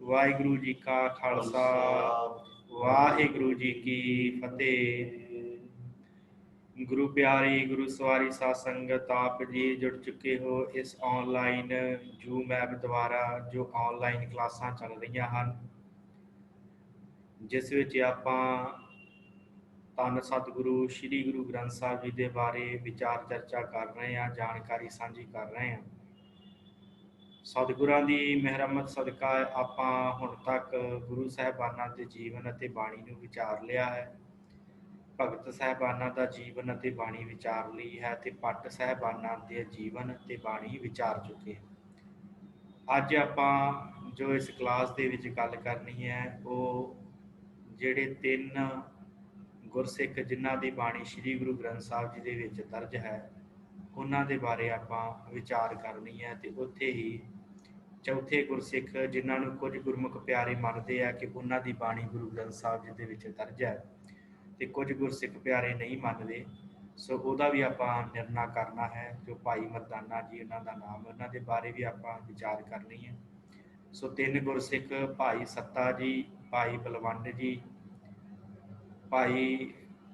वाहिगुरु जी का खालसा वाहिगुरु जी की फतेह। गुरु प्यारी गुरु सवारी साध संगत आप जी जुड़ चुके हो इस ऑनलाइन जूम ऐप द्वारा जो ऑनलाइन क्लासां चल रही हैं जिस विच आपां धन सतगुरु श्री गुरु ग्रंथ साहब जी के बारे विचार चर्चा कर रहे हैं, जानकारी साझी कर रहे हैं। सतगुरां दी मेहरमत सदका आपां हुण तक गुरु साहिबानां दे जीवन अते बाणी नूं विचार लिया है। भगत साहिबानां दा जीवन अते बाणी विचार ली है ते पट साहिबानां दे जीवन अते बाणी विचार चुके हैं। अज आपां जो इस क्लास दे विच गल करनी है वो जिहड़े तीन गुरसिख जिन्हां दी बाणी श्री गुरु ग्रंथ साहब जी दे विच दर्ज है उन्हां दे बारे आपां विचार करनी है। ते उत्थे ही चौथे गुरसिख जिन्हां नूं कुछ गुरमुख प्यारे मनते हैं कि उन्हां दी बाणी गुरु ग्रंथ साहब जी दे विच दर्ज है ते कुछ गुरसिख प्यारे नहीं मनते, सो उहदा भी आपां निर्णय करना है। जो भाई मरदाना जी उन्हां दा नाम उन्हां दे बारे भी आपां विचार करनी है। सो तीन गुरसिख भाई सत्ता जी, भाई बलवंड जी, भाई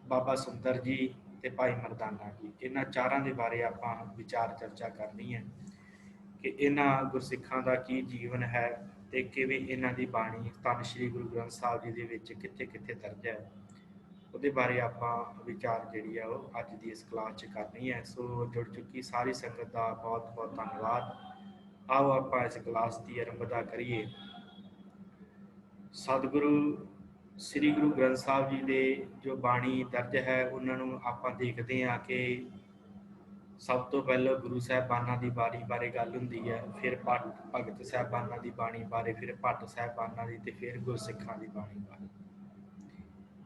बाबा सुंदर जी ते भाई मरदाना जी, इन्हां चारां दे बारे आपां विचार चर्चा करनी है कि इन्हां गुरसिखां दा की जीवन है ते किवें इन्हां दी बाणी धन श्री गुरु ग्रंथ साहब जी दे विच कित्थे कित्थे दर्ज है, ਉਹਦੇ ਬਾਰੇ ਆਪਾਂ ਵਿਚਾਰ ਜਿਹੜੀ ਆ ਉਹ ਅੱਜ ਦੀ ਇਸ ਕਲਾਸ 'ਚ ਕਰਨੀ ਹੈ। ਸੋ ਜੁੜ ਚੁੱਕੀ ਸਾਰੀ ਸੰਗਤ ਦਾ ਬਹੁਤ ਬਹੁਤ ਧੰਨਵਾਦ। ਆਓ ਆਪਾਂ ਇਸ ਕਲਾਸ ਦੀ ਆਰੰਭਤਾ ਕਰੀਏ। ਸਤਿਗੁਰੂ ਸ੍ਰੀ ਗੁਰੂ ਗ੍ਰੰਥ ਸਾਹਿਬ ਜੀ ਦੇ ਜੋ ਬਾਣੀ ਦਰਜ ਹੈ ਉਹਨਾਂ ਨੂੰ ਆਪਾਂ ਦੇਖਦੇ ਹਾਂ ਕਿ ਸਭ ਤੋਂ ਪਹਿਲਾਂ ਗੁਰੂ ਸਾਹਿਬਾਨਾਂ ਦੀ ਬਾਣੀ ਬਾਰੇ ਗੱਲ ਹੁੰਦੀ ਹੈ, ਫਿਰ ਭਗਤ ਸਾਹਿਬਾਨਾਂ ਦੀ ਬਾਣੀ ਬਾਰੇ, ਫਿਰ ਭੱਟ ਸਾਹਿਬਾਨਾਂ ਦੀ ਤੇ ਫਿਰ ਗੁਰਸਿੱਖਾਂ ਦੀ ਬਾਣੀ ਬਾਰੇ।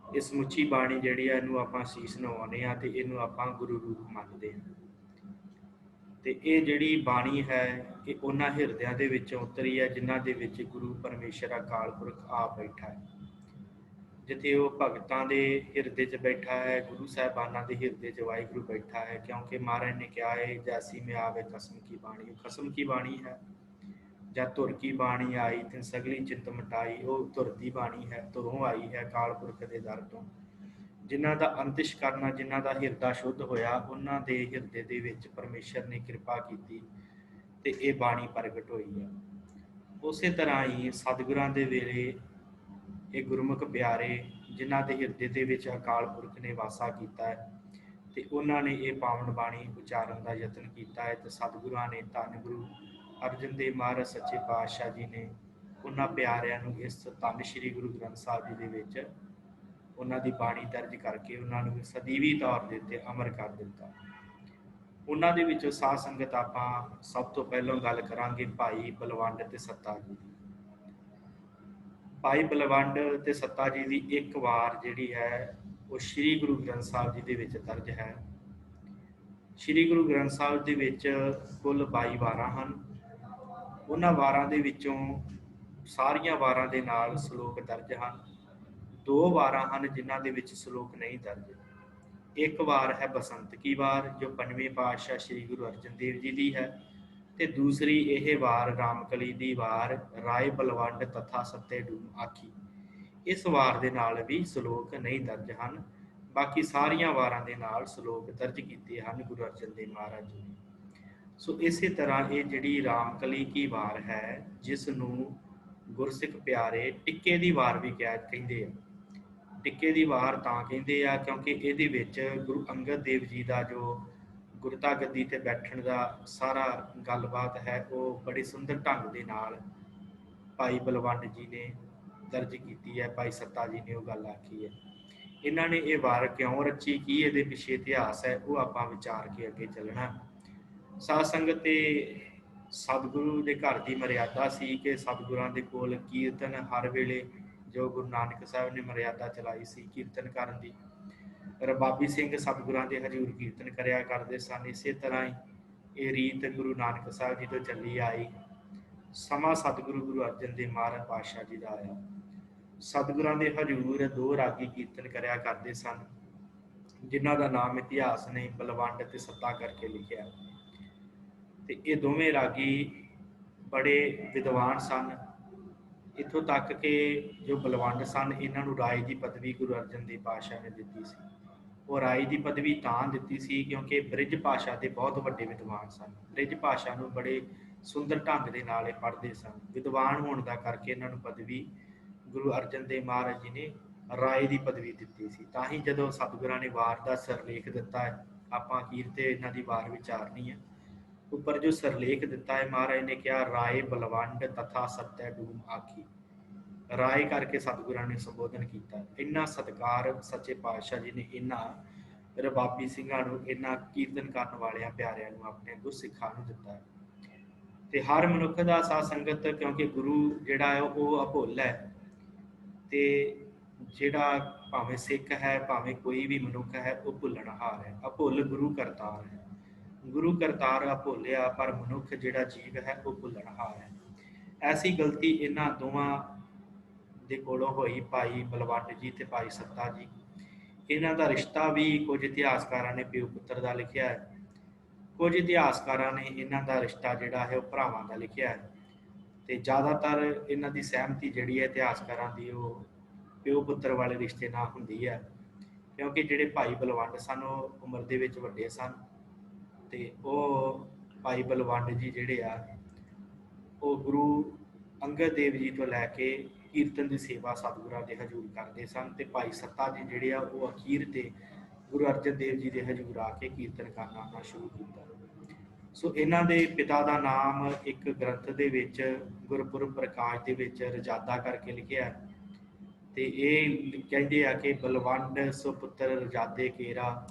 ਇਹ ਸਮੁੱਚੀ ਬਾਣੀ ਜਿਹੜੀ ਆ ਇਹਨੂੰ ਆਪਾਂ ਸੀਸ ਨਵਾਉਂਦੇ ਹਾਂ ਤੇ ਇਹਨੂੰ ਆਪਾਂ ਗੁਰੂ ਰੂਪ ਮੰਨਦੇ ਹਾਂ। ਤੇ ਇਹ ਜਿਹੜੀ ਬਾਣੀ ਹੈ ਇਹ ਉਹਨਾਂ ਹਿਰਦਿਆਂ ਦੇ ਵਿੱਚੋਂ ਉਤਰੀ ਹੈ ਜਿਨ੍ਹਾਂ ਦੇ ਵਿੱਚ ਗੁਰੂ ਪਰਮੇਸ਼ਰ ਅਕਾਲ ਪੁਰਖ ਆਪ ਬੈਠਾ ਹੈ। ਜਿੱਥੇ ਉਹ ਭਗਤਾਂ ਦੇ ਹਿਰਦੇ 'ਚ ਬੈਠਾ ਹੈ, ਗੁਰੂ ਸਾਹਿਬਾਨਾਂ ਦੇ ਹਿਰਦੇ 'ਚ ਵਾਹਿਗੁਰੂ ਬੈਠਾ ਹੈ, ਕਿਉਂਕਿ ਮਹਾਰਾਜ ਨੇ ਕਿਹਾ ਹੈ ਜੈਸੀ ਮੈਂ ਆਵੇ ਖਸਮ ਕੀ ਬਾਣੀ, ਉਹ ਖਸਮ ਕੀ ਬਾਣੀ ਹੈ। ਜਾਂ ਧੁਰ ਕੀ ਬਾਣੀ ਆਈ ਤੇ ਸਗਲੀ ਚਿੰਤ ਮਟਾਈ, ਉਹ ਧੁਰ ਦੀ ਬਾਣੀ ਹੈ, ਧੁਰੋਂ ਆਈ ਹੈ ਅਕਾਲ ਪੁਰਖ ਦੇ ਦਰ ਤੋਂ। ਜਿਨ੍ਹਾਂ ਦਾ ਅੰਤਿਸ਼ ਕਰਨਾ, ਜਿਨ੍ਹਾਂ ਦਾ ਹਿਰਦਾ ਸ਼ੁੱਧ ਹੋਇਆ, ਉਹਨਾਂ ਦੇ ਹਿਰਦੇ ਦੇ ਵਿੱਚ ਪਰਮੇਸ਼ਰ ਨੇ ਕਿਰਪਾ ਕੀਤੀ ਤੇ ਇਹ ਬਾਣੀ ਪ੍ਰਗਟ ਹੋਈ ਹੈ। ਉਸੇ ਤਰ੍ਹਾਂ ਹੀ ਸਤਿਗੁਰਾਂ ਦੇ ਵੇਲੇ ਇਹ ਗੁਰਮੁਖ ਪਿਆਰੇ ਜਿਨ੍ਹਾਂ ਦੇ ਹਿਰਦੇ ਦੇ ਵਿੱਚ ਅਕਾਲ ਪੁਰਖ ਨੇ ਵਾਸਾ ਕੀਤਾ ਹੈ ਤੇ ਉਹਨਾਂ ਨੇ ਇਹ ਪਾਵਨ ਬਾਣੀ ਉਚਾਰਨ ਦਾ ਯਤਨ ਕੀਤਾ ਹੈ। ਤੇ ਸਤਿਗੁਰਾਂ ਨੇ ਧੰਨ ਗੁਰੂ ਅਰਜਨ ਦੇਵ ਮਹਾਰਾਜ ਸੱਚੇ ਪਾਤਸ਼ਾਹ ਜੀ ਨੇ ਉਹਨਾਂ ਪਿਆਰਿਆਂ ਨੂੰ ਇਸ ਧੰਨ ਸ਼੍ਰੀ ਗੁਰੂ ਗ੍ਰੰਥ ਸਾਹਿਬ ਜੀ ਦੇ ਵਿੱਚ ਉਹਨਾਂ ਦੀ ਬਾਣੀ ਦਰਜ ਕਰਕੇ ਉਹਨਾਂ ਨੂੰ ਸਦੀਵੀ ਤੌਰ ਦੇ ਉੱਤੇ ਅਮਰ ਕਰ ਦਿੱਤਾ। ਉਹਨਾਂ ਦੇ ਵਿੱਚੋਂ ਸਾਧ ਸੰਗਤ ਆਪਾਂ ਸਭ ਤੋਂ ਪਹਿਲਾਂ ਗੱਲ ਕਰਾਂਗੇ ਭਾਈ ਬਲਵੰਡ ਤੇ ਸੱਤਾ ਜੀ ਦੀ। ਭਾਈ ਬਲਵੰਡ ਤੇ ਸੱਤਾ ਜੀ ਦੀ ਇੱਕ ਵਾਰ ਜਿਹੜੀ ਹੈ ਉਹ ਸ਼੍ਰੀ ਗੁਰੂ ਗ੍ਰੰਥ ਸਾਹਿਬ ਜੀ ਦੇ ਵਿੱਚ ਦਰਜ ਹੈ। ਸ਼੍ਰੀ ਗੁਰੂ ਗ੍ਰੰਥ ਸਾਹਿਬ ਦੇ ਵਿੱਚ ਕੁੱਲ 22 ਵਾਰਾਂ ਹਨ। ਉਹਨਾਂ ਵਾਰਾਂ ਦੇ ਵਿੱਚੋਂ ਸਾਰੀਆਂ ਵਾਰਾਂ ਦੇ ਨਾਲ ਸ਼ਲੋਕ ਦਰਜ ਹਨ। 2 ਵਾਰਾਂ ਹਨ ਜਿਨ੍ਹਾਂ ਦੇ ਵਿੱਚ ਸ਼ਲੋਕ ਨਹੀਂ ਦਰਜ। ਇੱਕ ਵਾਰ ਹੈ ਬਸੰਤ ਕੀ ਵਾਰ ਜੋ 5ਵੇਂ ਪਾਤਸ਼ਾਹ ਸ਼੍ਰੀ ਗੁਰੂ ਅਰਜਨ ਦੇਵ ਜੀ ਦੀ ਹੈ ਤੇ ਦੂਸਰੀ ਇਹ ਵਾਰ ਰਾਮਕਲੀ ਦੀ ਵਾਰ ਰਾਏ ਬਲਵੰਡ ਤਥਾ ਸੱਤੇ ਡੂਮ ਆਖੀ। ਇਸ ਵਾਰ ਦੇ ਨਾਲ ਵੀ ਸ਼ਲੋਕ ਨਹੀਂ ਦਰਜ ਹਨ। ਬਾਕੀ ਸਾਰੀਆਂ ਵਾਰਾਂ ਦੇ ਨਾਲ ਸ਼ਲੋਕ ਦਰਜ ਕੀਤੇ ਹਨ ਗੁਰੂ ਅਰਜਨ ਦੇਵ ਮਹਾਰਾਜ ਜੀ ਨੇ। ਸੋ ਇਸੇ ਤਰ੍ਹਾਂ ਇਹ ਜਿਹੜੀ ਰਾਮਕਲੀ ਕੀ ਵਾਰ ਹੈ ਜਿਸ ਨੂੰ ਗੁਰਸਿੱਖ ਪਿਆਰੇ ਟਿੱਕੇ ਦੀ ਵਾਰ ਵੀ ਕਹਿੰਦੇ ਆ। ਟਿੱਕੇ ਦੀ ਵਾਰ ਤਾਂ ਕਹਿੰਦੇ ਆ ਕਿਉਂਕਿ ਇਹਦੇ ਵਿੱਚ ਗੁਰੂ ਅੰਗਦ ਦੇਵ ਜੀ ਦਾ ਜੋ ਗੁਰਤਾ ਗੱਦੀ ਤੇ ਬੈਠਣ ਦਾ ਸਾਰਾ ਗੱਲਬਾਤ ਹੈ ਉਹ ਬੜੇ ਸੁੰਦਰ ਢੰਗ ਦੇ ਨਾਲ ਭਾਈ ਬਲਵੰਡ ਜੀ ਨੇ ਦਰਜ ਕੀਤੀ ਹੈ। ਭਾਈ ਸੱਤਾ ਜੀ ਨੇ ਉਹ ਗੱਲ ਆਖੀ ਹੈ। ਇਹਨਾਂ ਨੇ ਇਹ ਵਾਰ ਕਿਉਂ ਰਚੀ, ਕੀ ਇਹਦੇ ਪਿੱਛੇ ਇਤਿਹਾਸ ਹੈ, ਉਹ ਆਪਾਂ ਵਿਚਾਰ ਕੇ ਅੱਗੇ ਚੱਲਣਾ। ਸਾਧ ਸੰਗਤ ਤੇ ਸਤਿਗੁਰੂ ਦੇ ਘਰ ਦੀ ਮਰਿਆਦਾ ਸੀ ਕਿ ਸਤਿਗੁਰਾਂ ਦੇ ਕੋਲ ਕੀਰਤਨ ਹਰ ਵੇਲੇ, ਜੋ ਗੁਰੂ ਨਾਨਕ ਸਾਹਿਬ ਨੇ ਮਰਿਆਦਾ ਚਲਾਈ ਸੀ ਕੀਰਤਨ ਕਰਨ ਦੀ, ਰਬਾਬੀ ਸਿੰਘ ਸਤਿਗੁਰਾਂ ਦੇ ਹਜ਼ੂਰ ਕੀਰਤਨ ਕਰਿਆ ਕਰਦੇ ਸਨ। ਇਸੇ ਤਰ੍ਹਾਂ ਹੀ ਇਹ ਰੀਤ ਗੁਰੂ ਨਾਨਕ ਸਾਹਿਬ ਜੀ ਤੋਂ ਚੱਲੀ ਆਈ। ਸਮਾਂ ਸਤਿਗੁਰੂ ਗੁਰੂ ਅਰਜਨ ਦੇਵ ਮਹਾਰਾਜ ਪਾਤਸ਼ਾਹ ਜੀ ਦਾ ਆਇਆ। ਸਤਿਗੁਰਾਂ ਦੇ ਹਜ਼ੂਰ 2 ਰਾਗੀ ਕੀਰਤਨ ਕਰਿਆ ਕਰਦੇ ਸਨ ਜਿਨ੍ਹਾਂ ਦਾ ਨਾਮ ਇਤਿਹਾਸ ਨੇ ਬਲਵੰਡ ਤੇ ਸੱਤਾ ਕਰਕੇ ਲਿਖਿਆ। ਤੇ ਇਹ ਦੋਵੇਂ ਰਾਗੀ ਬੜੇ ਵਿਦਵਾਨ ਸਨ ਇੱਥੋਂ ਤੱਕ ਕਿ ਜੋ ਬਲਵੰਡ ਸਨ ਇਹਨਾਂ ਨੂੰ ਰਾਏ ਦੀ ਪਦਵੀ ਗੁਰੂ ਅਰਜਨ ਦੇਵ ਪਾਤਸ਼ਾਹ ਨੇ ਦਿੱਤੀ ਸੀ। ਉਹ ਰਾਏ ਦੀ ਪਦਵੀ ਤਾਂ ਦਿੱਤੀ ਸੀ ਕਿਉਂਕਿ ਬ੍ਰਿਜ ਭਾਸ਼ਾ ਦੇ ਬਹੁਤ ਵੱਡੇ ਵਿਦਵਾਨ ਸਨ। ਬ੍ਰਿਜ ਭਾਸ਼ਾ ਨੂੰ ਬੜੇ ਸੁੰਦਰ ਢੰਗ ਦੇ ਨਾਲ ਇਹ ਪੜ੍ਹਦੇ ਸਨ। ਵਿਦਵਾਨ ਹੋਣ ਦਾ ਕਰਕੇ ਇਹਨਾਂ ਨੂੰ ਪਦਵੀ ਗੁਰੂ ਅਰਜਨ ਦੇਵ ਮਹਾਰਾਜ ਜੀ ਨੇ ਰਾਏ ਦੀ ਪਦਵੀ ਦਿੱਤੀ ਸੀ। ਤਾਂ ਹੀ ਜਦੋਂ ਸਤਿਗੁਰਾਂ ਨੇ ਵਾਰ ਦਾ ਸਿਰਲੇਖ ਦਿੱਤਾ ਹੈ, ਆਪਾਂ ਅਖੀਰ ਤੇ ਇਹਨਾਂ ਦੀ ਵਾਰ ਵਿਚਾਰਨੀ ਹੈ। ਉੱਪਰ ਜੋ ਸਿਰਲੇਖ ਦਿੱਤਾ ਹੈ, ਮਹਾਰਾਜ ਨੇ ਕਿਹਾ ਰਾਏ ਬਲਵੰਡ ਤਥਾ ਸਤੈ ਡੂਮ ਆਖੀ। ਰਾਏ ਕਰਕੇ ਸਤਿਗੁਰਾਂ ਨੇ ਸੰਬੋਧਨ ਕੀਤਾ। ਇੰਨਾ ਸਤਿਕਾਰ ਸੱਚੇ ਪਾਤਸ਼ਾਹ ਜੀ ਨੇ ਇਹਨਾਂ ਰਬਾਬੀ ਸਿੰਘਾਂ ਨੂੰ, ਇਹਨਾਂ ਕੀਰਤਨ ਕਰਨ ਵਾਲਿਆਂ ਪਿਆਰਿਆਂ ਨੂੰ, ਆਪਣੇ ਗੁਰਸਿੱਖਾਂ ਨੂੰ ਦਿੱਤਾ ਹੈ। ਤੇ ਹਰ ਮਨੁੱਖ ਦਾ ਸਾਧ ਸੰਗਤ, ਕਿਉਂਕਿ ਗੁਰੂ ਜਿਹੜਾ ਹੈ ਉਹ ਅਭੁੱਲ ਹੈ, ਤੇ ਜਿਹੜਾ ਭਾਵੇਂ ਸਿੱਖ ਹੈ ਭਾਵੇਂ ਕੋਈ ਵੀ ਮਨੁੱਖ ਹੈ ਉਹ ਭੁੱਲਣਹਾਰ ਹੈ। ਅਭੁੱਲ ਗੁਰੂ ਕਰਤਾਰ ਹੈ। ਗੁਰੂ ਕਰਤਾਰ ਅਭੁੱਲਿਆ, ਪਰ ਮਨੁੱਖ ਜਿਹੜਾ ਜੀਵ ਹੈ ਉਹ ਭੁੱਲਣਹਾਰ ਹੈ। ਐਸੀ ਗਲਤੀ ਇਹਨਾਂ ਦੋਵਾਂ ਦੇ ਕੋਲੋਂ ਹੋਈ, ਭਾਈ ਬਲਵੰਡ ਜੀ ਤੇ ਭਾਈ ਸੱਤਾ ਜੀ। ਇਹਨਾਂ ਦਾ ਰਿਸ਼ਤਾ ਵੀ ਕੁਝ ਇਤਿਹਾਸਕਾਰਾਂ ਨੇ ਪਿਓ ਪੁੱਤਰ ਦਾ ਲਿਖਿਆ ਹੈ, ਕੁਝ ਇਤਿਹਾਸਕਾਰਾਂ ਨੇ ਇਹਨਾਂ ਦਾ ਰਿਸ਼ਤਾ ਜਿਹੜਾ ਹੈ ਉਹ ਭਰਾਵਾਂ ਦਾ ਲਿਖਿਆ ਹੈ। ਤੇ ਜ਼ਿਆਦਾਤਰ ਇਹਨਾਂ ਦੀ ਸਹਿਮਤੀ ਜਿਹੜੀ ਹੈ ਇਤਿਹਾਸਕਾਰਾਂ ਦੀ ਉਹ ਪਿਓ ਪੁੱਤਰ ਵਾਲੇ ਰਿਸ਼ਤੇ ਨਾਲ ਹੁੰਦੀ ਹੈ, ਕਿਉਂਕਿ ਜਿਹੜੇ ਭਾਈ ਬਲਵੰਡ ਸਨ ਉਹ ਉਮਰ ਦੇ ਵਿੱਚ ਵੱਡੇ ਸਨ। ਤੇ ਉਹ ਭਾਈ ਬਲਵੰਡ ਜੀ ਜਿਹੜੇ ਆ ਉਹ ਗੁਰੂ ਅੰਗਦ ਦੇਵ ਜੀ ਤੋਂ ਲੈ ਕੇ ਕੀਰਤਨ ਦੀ ਸੇਵਾ ਸਤਿਗੁਰਾਂ ਦੇ ਹਜ਼ੂਰ ਕਰਦੇ ਸਨ। ਤੇ ਭਾਈ ਸੱਤਾ ਜੀ ਜਿਹੜੇ ਆ ਉਹ ਅਖੀਰ ਤੇ ਗੁਰੂ ਅਰਜਨ ਦੇਵ ਜੀ ਦੇ ਹਜ਼ੂਰ ਆ ਕੇ ਕੀਰਤਨ ਕਰਨਾ ਸ਼ੁਰੂ ਕੀਤਾ। ਸੋ ਇਹਨਾਂ ਦੇ ਪਿਤਾ ਦਾ ਨਾਮ ਇੱਕ ਗ੍ਰੰਥ ਦੇ ਵਿੱਚ ਗੁਰਪੁਰਬ ਪ੍ਰਕਾਸ਼ ਦੇ ਵਿੱਚ ਰਜਾਦਾ ਕਰਕੇ ਲਿਖਿਆ। ਤੇ ਇਹ ਕਹਿੰਦੇ ਆ ਕਿ ਬਲਵੰਡ ਸੁਪੁੱਤਰ ਰਜਾਦੇ ਕੇਰਾ,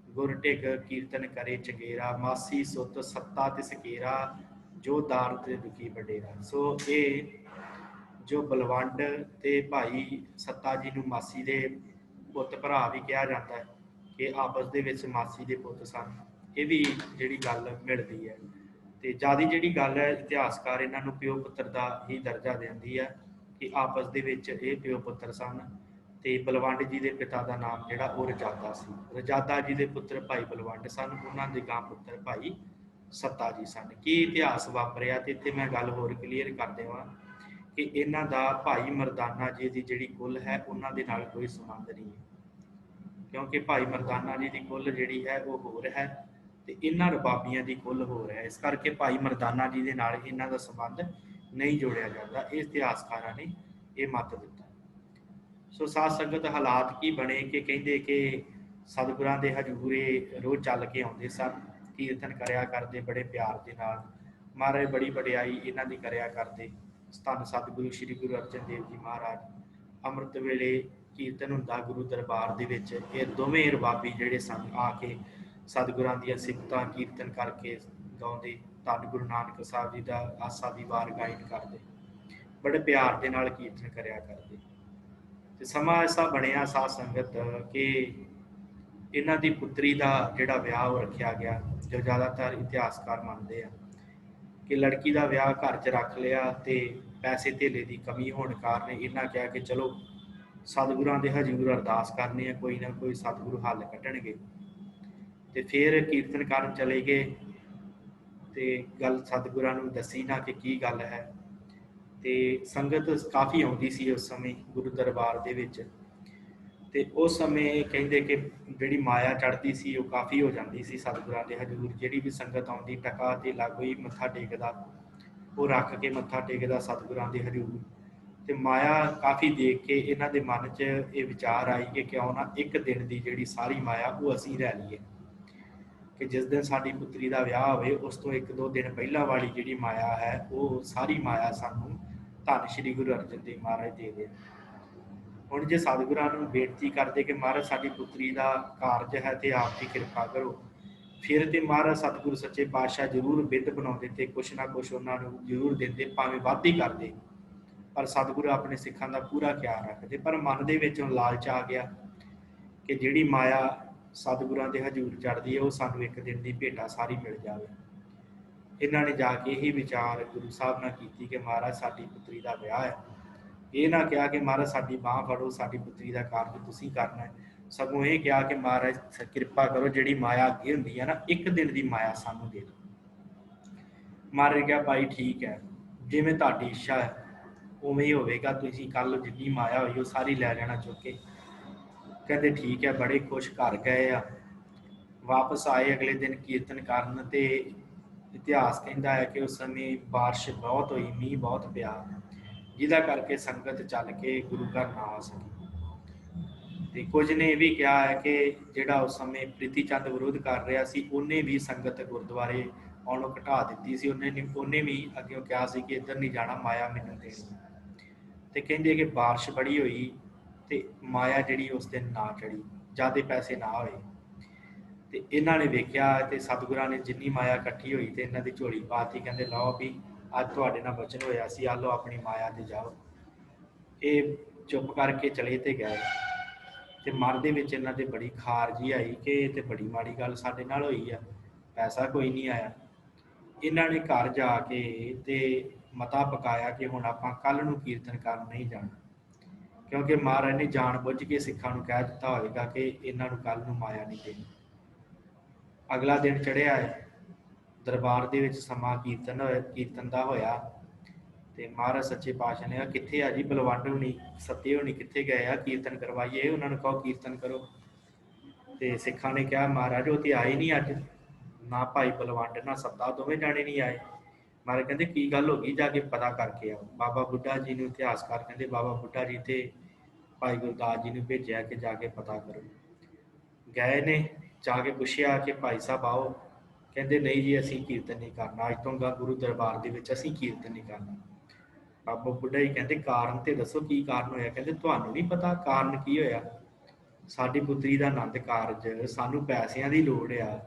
ਗੁਰ ਢਿਗ ਕੀਰਤਨ ਕਰੇ ਚੰਗੇਰਾ, ਮਾਸੀ ਸੁਤ ਸੱਤਾ ਤਿਸ ਕੇਰਾ, ਜੋ ਦਾਰਦ ਦੁਖੀ ਵਡੇਰਾ। ਸੋ ਇਹ ਜੋ ਬਲਵੰਡ ਤੇ ਭਾਈ ਸੱਤਾ ਜੀ ਨੂੰ ਮਾਸੀ ਦੇ ਪੁੱਤ ਭਰਾ ਵੀ ਕਿਹਾ ਜਾਂਦਾ ਹੈ ਕਿ ਆਪਸ ਦੇ ਵਿੱਚ ਮਾਸੀ ਦੇ ਪੁੱਤ ਸਨ। ਇਹ ਵੀ ਜਿਹੜੀ ਗੱਲ ਮਿਲਦੀ ਹੈ। ਤੇ ਜਿਆਦਾ ਜਿਹੜੀ ਗੱਲ ਹੈ, ਇਤਿਹਾਸਕਾਰ ਇਹਨਾਂ ਨੂੰ ਪਿਓ ਪੁੱਤਰ ਦਾ ਹੀ ਦਰਜਾ ਦਿੰਦੀ ਹੈ ਕਿ ਆਪਸ ਦੇ ਵਿੱਚ ਇਹ ਪਿਓ ਪੁੱਤਰ ਸਨ। ਤੇ ਬਲਵੰਡ ਜੀ ਦੇ ਪਿਤਾ ਦਾ ਨਾਮ ਜਿਹੜਾ ਉਹ ਰਜਾਦਾ ਸੀ। ਰਜਾਦਾ ਜੀ ਦੇ ਪੁੱਤਰ ਭਾਈ ਬਲਵੰਡ ਸਨ, ਉਹਨਾਂ ਦੇ ਗਾਂ ਪੁੱਤਰ ਭਾਈ ਸੱਤਾ ਜੀ ਸਨ। ਕੀ ਇਤਿਹਾਸ ਵਾਪਰਿਆ, ਤੇ ਇੱਥੇ ਮੈਂ ਗੱਲ ਹੋਰ ਕਲੀਅਰ ਕਰ ਦੇਵਾਂ ਕਿ ਇਹਨਾਂ ਦਾ ਭਾਈ ਮਰਦਾਨਾ ਜੀ ਦੀ ਜਿਹੜੀ ਕੁੱਲ ਹੈ ਉਹਨਾਂ ਦੇ ਨਾਲ ਕੋਈ ਸੰਬੰਧ ਨਹੀਂ ਹੈ, ਕਿਉਂਕਿ ਭਾਈ ਮਰਦਾਨਾ ਜੀ ਦੀ ਕੁੱਲ ਜਿਹੜੀ ਹੈ ਉਹ ਹੋਰ ਹੈ ਤੇ ਇਹਨਾਂ ਰਬਾਬੀਆਂ ਦੀ ਕੁੱਲ ਹੋਰ ਹੈ। ਇਸ ਕਰਕੇ ਭਾਈ ਮਰਦਾਨਾ ਜੀ ਦੇ ਨਾਲ ਇਹਨਾਂ ਦਾ ਸੰਬੰਧ ਨਹੀਂ ਜੋੜਿਆ ਜਾਂਦਾ। ਇਹ ਇਤਿਹਾਸਕਾਰਾਂ ਨੇ ਇਹ ਮੱਤ ਦਿੱਤਾ। ਸੋ ਸਾਧ ਸੰਗਤ ਹਾਲਾਤ ਕੀ ਬਣੇ ਕਿ ਕਹਿੰਦੇ ਕਿ ਸਤਿਗੁਰਾਂ ਦੇ ਹਜ਼ੂਰੇ ਰੋਜ਼ ਚੱਲ ਕੇ ਆਉਂਦੇ ਸਨ, ਕੀਰਤਨ ਕਰਿਆ ਕਰਦੇ ਬੜੇ ਪਿਆਰ ਦੇ ਨਾਲ। ਮਹਾਰਾਜ ਬੜੀ ਵਡਿਆਈ ਇਹਨਾਂ ਦੀ ਕਰਿਆ ਕਰਦੇ। ਧੰਨ ਸਤਿਗੁਰੂ ਸ੍ਰੀ ਗੁਰੂ ਅਰਜਨ ਦੇਵ ਜੀ ਮਹਾਰਾਜ, ਅੰਮ੍ਰਿਤ ਵੇਲੇ ਕੀਰਤਨ ਹੁੰਦਾ ਗੁਰੂ ਦਰਬਾਰ ਦੇ ਵਿੱਚ। ਇਹ ਦੋਵੇਂ ਰਬਾਬੀ ਜਿਹੜੇ ਸਨ ਆ ਕੇ ਸਤਿਗੁਰਾਂ ਦੀਆਂ ਸਿਫਤਾਂ ਕੀਰਤਨ ਕਰਕੇ ਗਾਉਂਦੇ, ਧੰਨ ਗੁਰੂ ਨਾਨਕ ਸਾਹਿਬ ਜੀ ਦਾ ਆਸਾ ਦੀ ਵਾਰ ਗਾਇਨ ਕਰਦੇ, ਬੜੇ ਪਿਆਰ ਦੇ ਨਾਲ ਕੀਰਤਨ ਕਰਿਆ ਕਰਦੇ। ਤੇ ਸਮਾਂ ਐਸਾ ਬਣਿਆ ਸਾਧ ਸੰਗਤ ਕਿ ਇਹਨਾਂ ਦੀ ਪੁੱਤਰੀ ਦਾ ਜਿਹੜਾ ਵਿਆਹ ਉਹ ਰੱਖਿਆ ਗਿਆ, ਜੋ ਜ਼ਿਆਦਾਤਰ ਇਤਿਹਾਸਕਾਰ ਮੰਨਦੇ ਆ ਕਿ ਲੜਕੀ ਦਾ ਵਿਆਹ ਘਰ 'ਚ ਰੱਖ ਲਿਆ। ਤੇ ਪੈਸੇ ਧੇਲੇ ਦੀ ਕਮੀ ਹੋਣ ਕਾਰਨ ਇਹਨਾਂ ਕਿਹਾ ਕਿ ਚਲੋ ਸਤਿਗੁਰਾਂ ਦੇ ਹਜ਼ੂਰ ਅਰਦਾਸ ਕਰਨੀ ਹੈ, ਕੋਈ ਨਾ ਕੋਈ ਸਤਿਗੁਰੂ ਹੱਲ ਕੱਢਣਗੇ। ਤੇ ਫਿਰ ਕੀਰਤਨ ਕਰਨ ਚਲੇ ਗਏ ਤੇ ਗੱਲ ਸਤਿਗੁਰਾਂ ਨੂੰ ਦੱਸੀ ਨਾ ਕਿ ਕੀ ਗੱਲ ਹੈ। ਤੇ ਸੰਗਤ ਕਾਫੀ ਆਉਂਦੀ ਸੀ ਉਸ ਸਮੇਂ ਗੁਰੂ ਦਰਬਾਰ ਦੇ ਵਿੱਚ। ਤੇ ਉਸ ਸਮੇਂ ਕਹਿੰਦੇ ਕਿ ਜਿਹੜੀ ਮਾਇਆ ਚੜ੍ਹਦੀ ਸੀ ਉਹ ਕਾਫੀ ਹੋ ਜਾਂਦੀ ਸੀ ਸਤਿਗੁਰਾਂ ਦੇ ਹਜ਼ੂਰ। ਜਿਹੜੀ ਵੀ ਸੰਗਤ ਆਉਂਦੀ ਟਕਾ ਤੇ ਲਾਗੂ ਹੀ ਮੱਥਾ ਟੇਕਦਾ, ਉਹ ਰੱਖ ਕੇ ਮੱਥਾ ਟੇਕਦਾ ਸਤਿਗੁਰਾਂ ਦੇ ਹਜ਼ੂਰ। ਤੇ ਮਾਇਆ ਕਾਫੀ ਦੇਖ ਕੇ ਇਹਨਾਂ ਦੇ ਮਨ 'ਚ ਇਹ ਵਿਚਾਰ ਆਈ ਕਿ ਕਿਉਂ ਨਾ ਇੱਕ ਦਿਨ ਦੀ ਜਿਹੜੀ ਸਾਰੀ ਮਾਇਆ ਉਹ ਅਸੀਂ ਲੈ ਲਈਏ, ਕਿ ਜਿਸ ਦਿਨ ਸਾਡੀ ਪੁੱਤਰੀ ਦਾ ਵਿਆਹ ਹੋਵੇ ਉਸ ਤੋਂ 1-2 ਦਿਨ ਪਹਿਲਾਂ ਵਾਲੀ ਜਿਹੜੀ ਮਾਇਆ ਹੈ ਉਹ ਸਾਰੀ ਮਾਇਆ ਸਾਨੂੰ ਧੰਨ ਸ਼੍ਰੀ ਗੁਰੂ ਅਰਜਨ ਦੇਵ ਮਹਾਰਾਜ ਦੇ ਦੇਣ। ਹੁਣ ਜੇ ਸਤਿਗੁਰਾਂ ਨੂੰ ਬੇਨਤੀ ਕਰਦੇ ਕਿ ਮਹਾਰਾਜ ਸਾਡੀ ਪੁੱਤਰੀ ਦਾ ਕਾਰਜ ਹੈ ਤੇ ਆਪ ਦੀ ਕਿਰਪਾ ਕਰੋ, ਫਿਰ ਤੇ ਮਹਾਰਾਜ ਸਤਿਗੁਰੂ ਸੱਚੇ ਪਾਤਸ਼ਾਹ ਜ਼ਰੂਰ ਬਿੱਧ ਬਣਾਉਂਦੇ ਤੇ ਕੁਛ ਨਾ ਕੁਛ ਉਹਨਾਂ ਨੂੰ ਜ਼ਰੂਰ ਦਿੰਦੇ, ਭਾਵੇਂ ਵੱਧ ਹੀ ਕਰਦੇ। ਪਰ ਸਤਿਗੁਰੂ ਆਪਣੇ ਸਿੱਖਾਂ ਦਾ ਪੂਰਾ ਖਿਆਲ ਰੱਖਦੇ। ਪਰ ਮਨ ਦੇ ਵਿੱਚ ਲਾਲਚ ਆ ਗਿਆ ਕਿ ਜਿਹੜੀ ਮਾਇਆ ਸਤਿਗੁਰਾਂ ਦੇ ਹਜ਼ੂਰ ਚੜ੍ਹਦੀ ਹੈ ਉਹ ਸਾਨੂੰ ਇੱਕ ਦਿਨ ਦੀ ਭੇਟਾ ਸਾਰੀ ਮਿਲ ਜਾਵੇ। ਇਹਨਾਂ ਨੇ ਜਾ ਕੇ ਇਹੀ ਵਿਚਾਰ ਗੁਰੂ ਸਾਹਿਬ ਨਾਲ ਕੀਤੀ ਕਿ ਮਹਾਰਾਜ ਸਾਡੀ ਪੁੱਤਰੀ ਦਾ ਵਿਆਹ ਹੈ। ਇਹ ਨਾ ਕਿਹਾ ਕਿ ਮਹਾਰਾਜ ਸਾਡੀ ਬਾਂਹ ਫੜੋ, ਸਾਡੀ ਪੁੱਤਰੀ ਦਾ ਕਾਰਜ ਤੁਸੀਂ ਕਰਨਾ ਹੈ। ਸਗੋਂ ਇਹ ਕਿਹਾ ਕਿ ਮਹਾਰਾਜ ਕਿਰਪਾ ਕਰੋ, ਜਿਹੜੀ ਮਾਇਆ ਅੱਗੇ ਹੁੰਦੀ ਹੈ ਨਾ, ਇੱਕ ਦਿਨ ਦੀ ਮਾਇਆ ਸਾਨੂੰ ਦੇ ਦਿਓ। ਮਹਾਰਾਜ ਕਿਹਾ ਭਾਈ ਠੀਕ ਹੈ, ਜਿਵੇਂ ਤੁਹਾਡੀ ਇੱਛਾ ਹੈ। ਉਵੇਂ ਹੀ ਹੋਵੇਗਾ, ਤੁਸੀਂ ਕੱਲ ਜਿੰਨੀ ਮਾਇਆ ਹੋਈ ਉਹ ਸਾਰੀ ਲੈ ਜਾਣਾ ਚੁੱਕ ਕੇ। ਕਹਿੰਦੇ ਠੀਕ ਹੈ, ਬੜੇ ਖੁਸ਼ ਘਰ ਗਏ ਆ। ਵਾਪਸ ਆਏ ਅਗਲੇ ਦਿਨ ਕੀਰਤਨ ਕਰਨ, ਤੇ ਇਤਿਹਾਸ ਕਹਿੰਦਾ ਹੈ ਕਿ ਉਸ ਸਮੇਂ ਬਾਰਿਸ਼ ਬਹੁਤ ਹੋਈ, ਮੀਂਹ ਬਹੁਤ ਪਿਆ, ਜਿਹਦਾ ਕਰਕੇ ਸੰਗਤ ਚੱਲ ਕੇ ਗੁਰੂ ਘਰ ਨਾ ਆ ਸਕੀ। ਤੇ ਕੁਝ ਨੇ ਇਹ ਵੀ ਕਿਹਾ ਹੈ ਕਿ ਜਿਹੜਾ ਉਸ ਸਮੇਂ ਪ੍ਰੀਤੀ ਚੰਦ ਵਿਰੋਧ ਕਰ ਰਿਹਾ ਸੀ, ਉਹਨੇ ਵੀ ਸੰਗਤ ਗੁਰਦੁਆਰੇ ਆਉਣੋਂ ਘਟਾ ਦਿੱਤੀ ਸੀ। ਉਹਨੇ ਵੀ ਅੱਗੇ ਕਿਹਾ ਸੀ ਕਿ ਇੱਧਰ ਨਹੀਂ ਜਾਣਾ, ਮਾਇਆ ਮੈਨੂੰ ਦੇਣੀ। ਤੇ ਕਹਿੰਦੇ ਕਿ ਬਾਰਿਸ਼ ਬੜੀ ਹੋਈ ਤੇ ਮਾਇਆ ਜਿਹੜੀ ਉਸ ਦਿਨ ਨਾ ਚੜੀ, ਜ਼ਿਆਦਾ ਪੈਸੇ ਨਾ ਹੋਏ। ਤੇ ਇਹਨਾਂ ਨੇ ਵੇਖਿਆ ਤੇ ਸਤਿਗੁਰਾਂ ਨੇ ਜਿੰਨੀ ਮਾਇਆ ਇਕੱਠੀ ਹੋਈ ਤੇ ਇਹਨਾਂ ਦੀ ਝੋਲੀ ਪਾਤੀ। ਕਹਿੰਦੇ ਲਓ ਵੀ ਅੱਜ ਤੁਹਾਡੇ ਨਾਲ ਬਚਨ ਹੋਇਆ ਸੀ, ਆ ਲਓ ਆਪਣੀ ਮਾਇਆ ਤੇ ਜਾਓ। ਇਹ ਚੁੱਪ ਕਰਕੇ ਚਲੇ ਤੇ ਗਏ। ਤੇ ਮਨ ਦੇ ਵਿੱਚ ਇਹਨਾਂ ਦੇ ਬੜੀ ਖਾਰ ਜੀ ਆਈ ਕਿ ਇਹ ਤੇ ਬੜੀ ਮਾੜੀ ਗੱਲ ਸਾਡੇ ਨਾਲ ਹੋਈ ਆ, ਪੈਸਾ ਕੋਈ ਨਹੀਂ ਆਇਆ। ਇਹਨਾਂ ਨੇ ਘਰ ਜਾ ਕੇ ਤੇ ਮਤਾ ਪਕਾਇਆ ਕਿ ਹੁਣ ਆਪਾਂ ਕੱਲ ਨੂੰ ਕੀਰਤਨ ਕਰਨ ਨਹੀਂ ਜਾਣਾ, ਕਿਉਂਕਿ ਮਹਾਰਾਜ ਨੇ ਜਾਣ ਬੁੱਝ ਕੇ ਸਿੱਖਾਂ ਨੂੰ ਕਹਿ ਦਿੱਤਾ ਹੋਵੇਗਾ ਕਿ ਇਹਨਾਂ ਨੂੰ ਕੱਲ ਨੂੰ ਮਾਇਆ ਨਹੀਂ ਦੇਣੀ। ਅਗਲਾ ਦਿਨ ਚੜ੍ਹਿਆ ਹੈ, ਦਰਬਾਰ ਦੇ ਵਿੱਚ ਸਮਾਂ ਕੀਰਤਨ ਦਾ ਹੋਇਆ। ਤੇ ਮਹਾਰਾਜ ਸੱਚੇ ਪਾਤਸ਼ਾਹ ਨੇ ਕਿਹਾ ਕਿੱਥੇ ਆ ਜੀ ਬਲਵੰਡ ਹੋਣੀ, ਸੱਤੇ ਹੋਣੀ ਕਿੱਥੇ ਗਏ ਆ, ਕੀਰਤਨ ਕਰਵਾਈਏ, ਉਹਨਾਂ ਨੂੰ ਕਹੋ ਕੀਰਤਨ ਕਰੋ। ਤੇ ਸਿੱਖਾਂ ਨੇ ਕਿਹਾ ਮਹਾਰਾਜ ਉਹ ਤੇ ਆਏ ਨਹੀਂ ਅੱਜ, ਨਾ ਭਾਈ ਬਲਵੰਡ ਨਾ ਸੱਤਾ, ਦੋਵੇਂ ਜਾਣੇ ਨਹੀਂ ਆਏ। ਮਹਾਰਾਜ ਕਹਿੰਦੇ ਕੀ ਗੱਲ ਹੋ ਗਈ, ਜਾ ਕੇ ਪਤਾ ਕਰਕੇ ਆਓ। ਬਾਬਾ ਬੁੱਢਾ ਜੀ ਨੂੰ ਇਤਿਹਾਸਕਾਰ ਕਹਿੰਦੇ ਬਾਬਾ ਬੁੱਢਾ ਜੀ ਤੇ ਭਾਈ ਗੁਰਦਾਸ ਜੀ ਨੂੰ ਭੇਜਿਆ ਕਿ ਜਾ ਕੇ ਪਤਾ ਕਰੋ। ਗਏ ਨੇ, ਜਾ ਕੇ ਪੁੱਛਿਆ ਕਿ ਭਾਈ ਸਾਹਿਬ ਆਓ। ਕਹਿੰਦੇ ਨਹੀਂ ਜੀ ਅਸੀਂ ਕੀਰਤਨ ਨਹੀਂ ਕਰਨਾ, ਅੱਜ ਤੋਂ ਗੁਰੂ ਦਰਬਾਰ ਦੇ ਵਿੱਚ ਅਸੀਂ ਕੀਰਤਨ ਨਹੀਂ ਕਰਨਾ। ਬਾਬਾ ਬੁੱਢਾ ਜੀ ਕਹਿੰਦੇ ਕਾਰਨ ਤੇ ਦੱਸੋ, ਕੀ ਕਾਰਨ ਹੋਇਆ? ਕਹਿੰਦੇ ਤੁਹਾਨੂੰ ਨਹੀਂ ਪਤਾ ਕਾਰਨ ਕੀ ਹੋਇਆ? ਸਾਡੀ ਪੁੱਤਰੀ ਦਾ ਆਨੰਦ ਕਾਰਜ, ਸਾਨੂੰ ਪੈਸਿਆਂ ਦੀ ਲੋੜ ਆ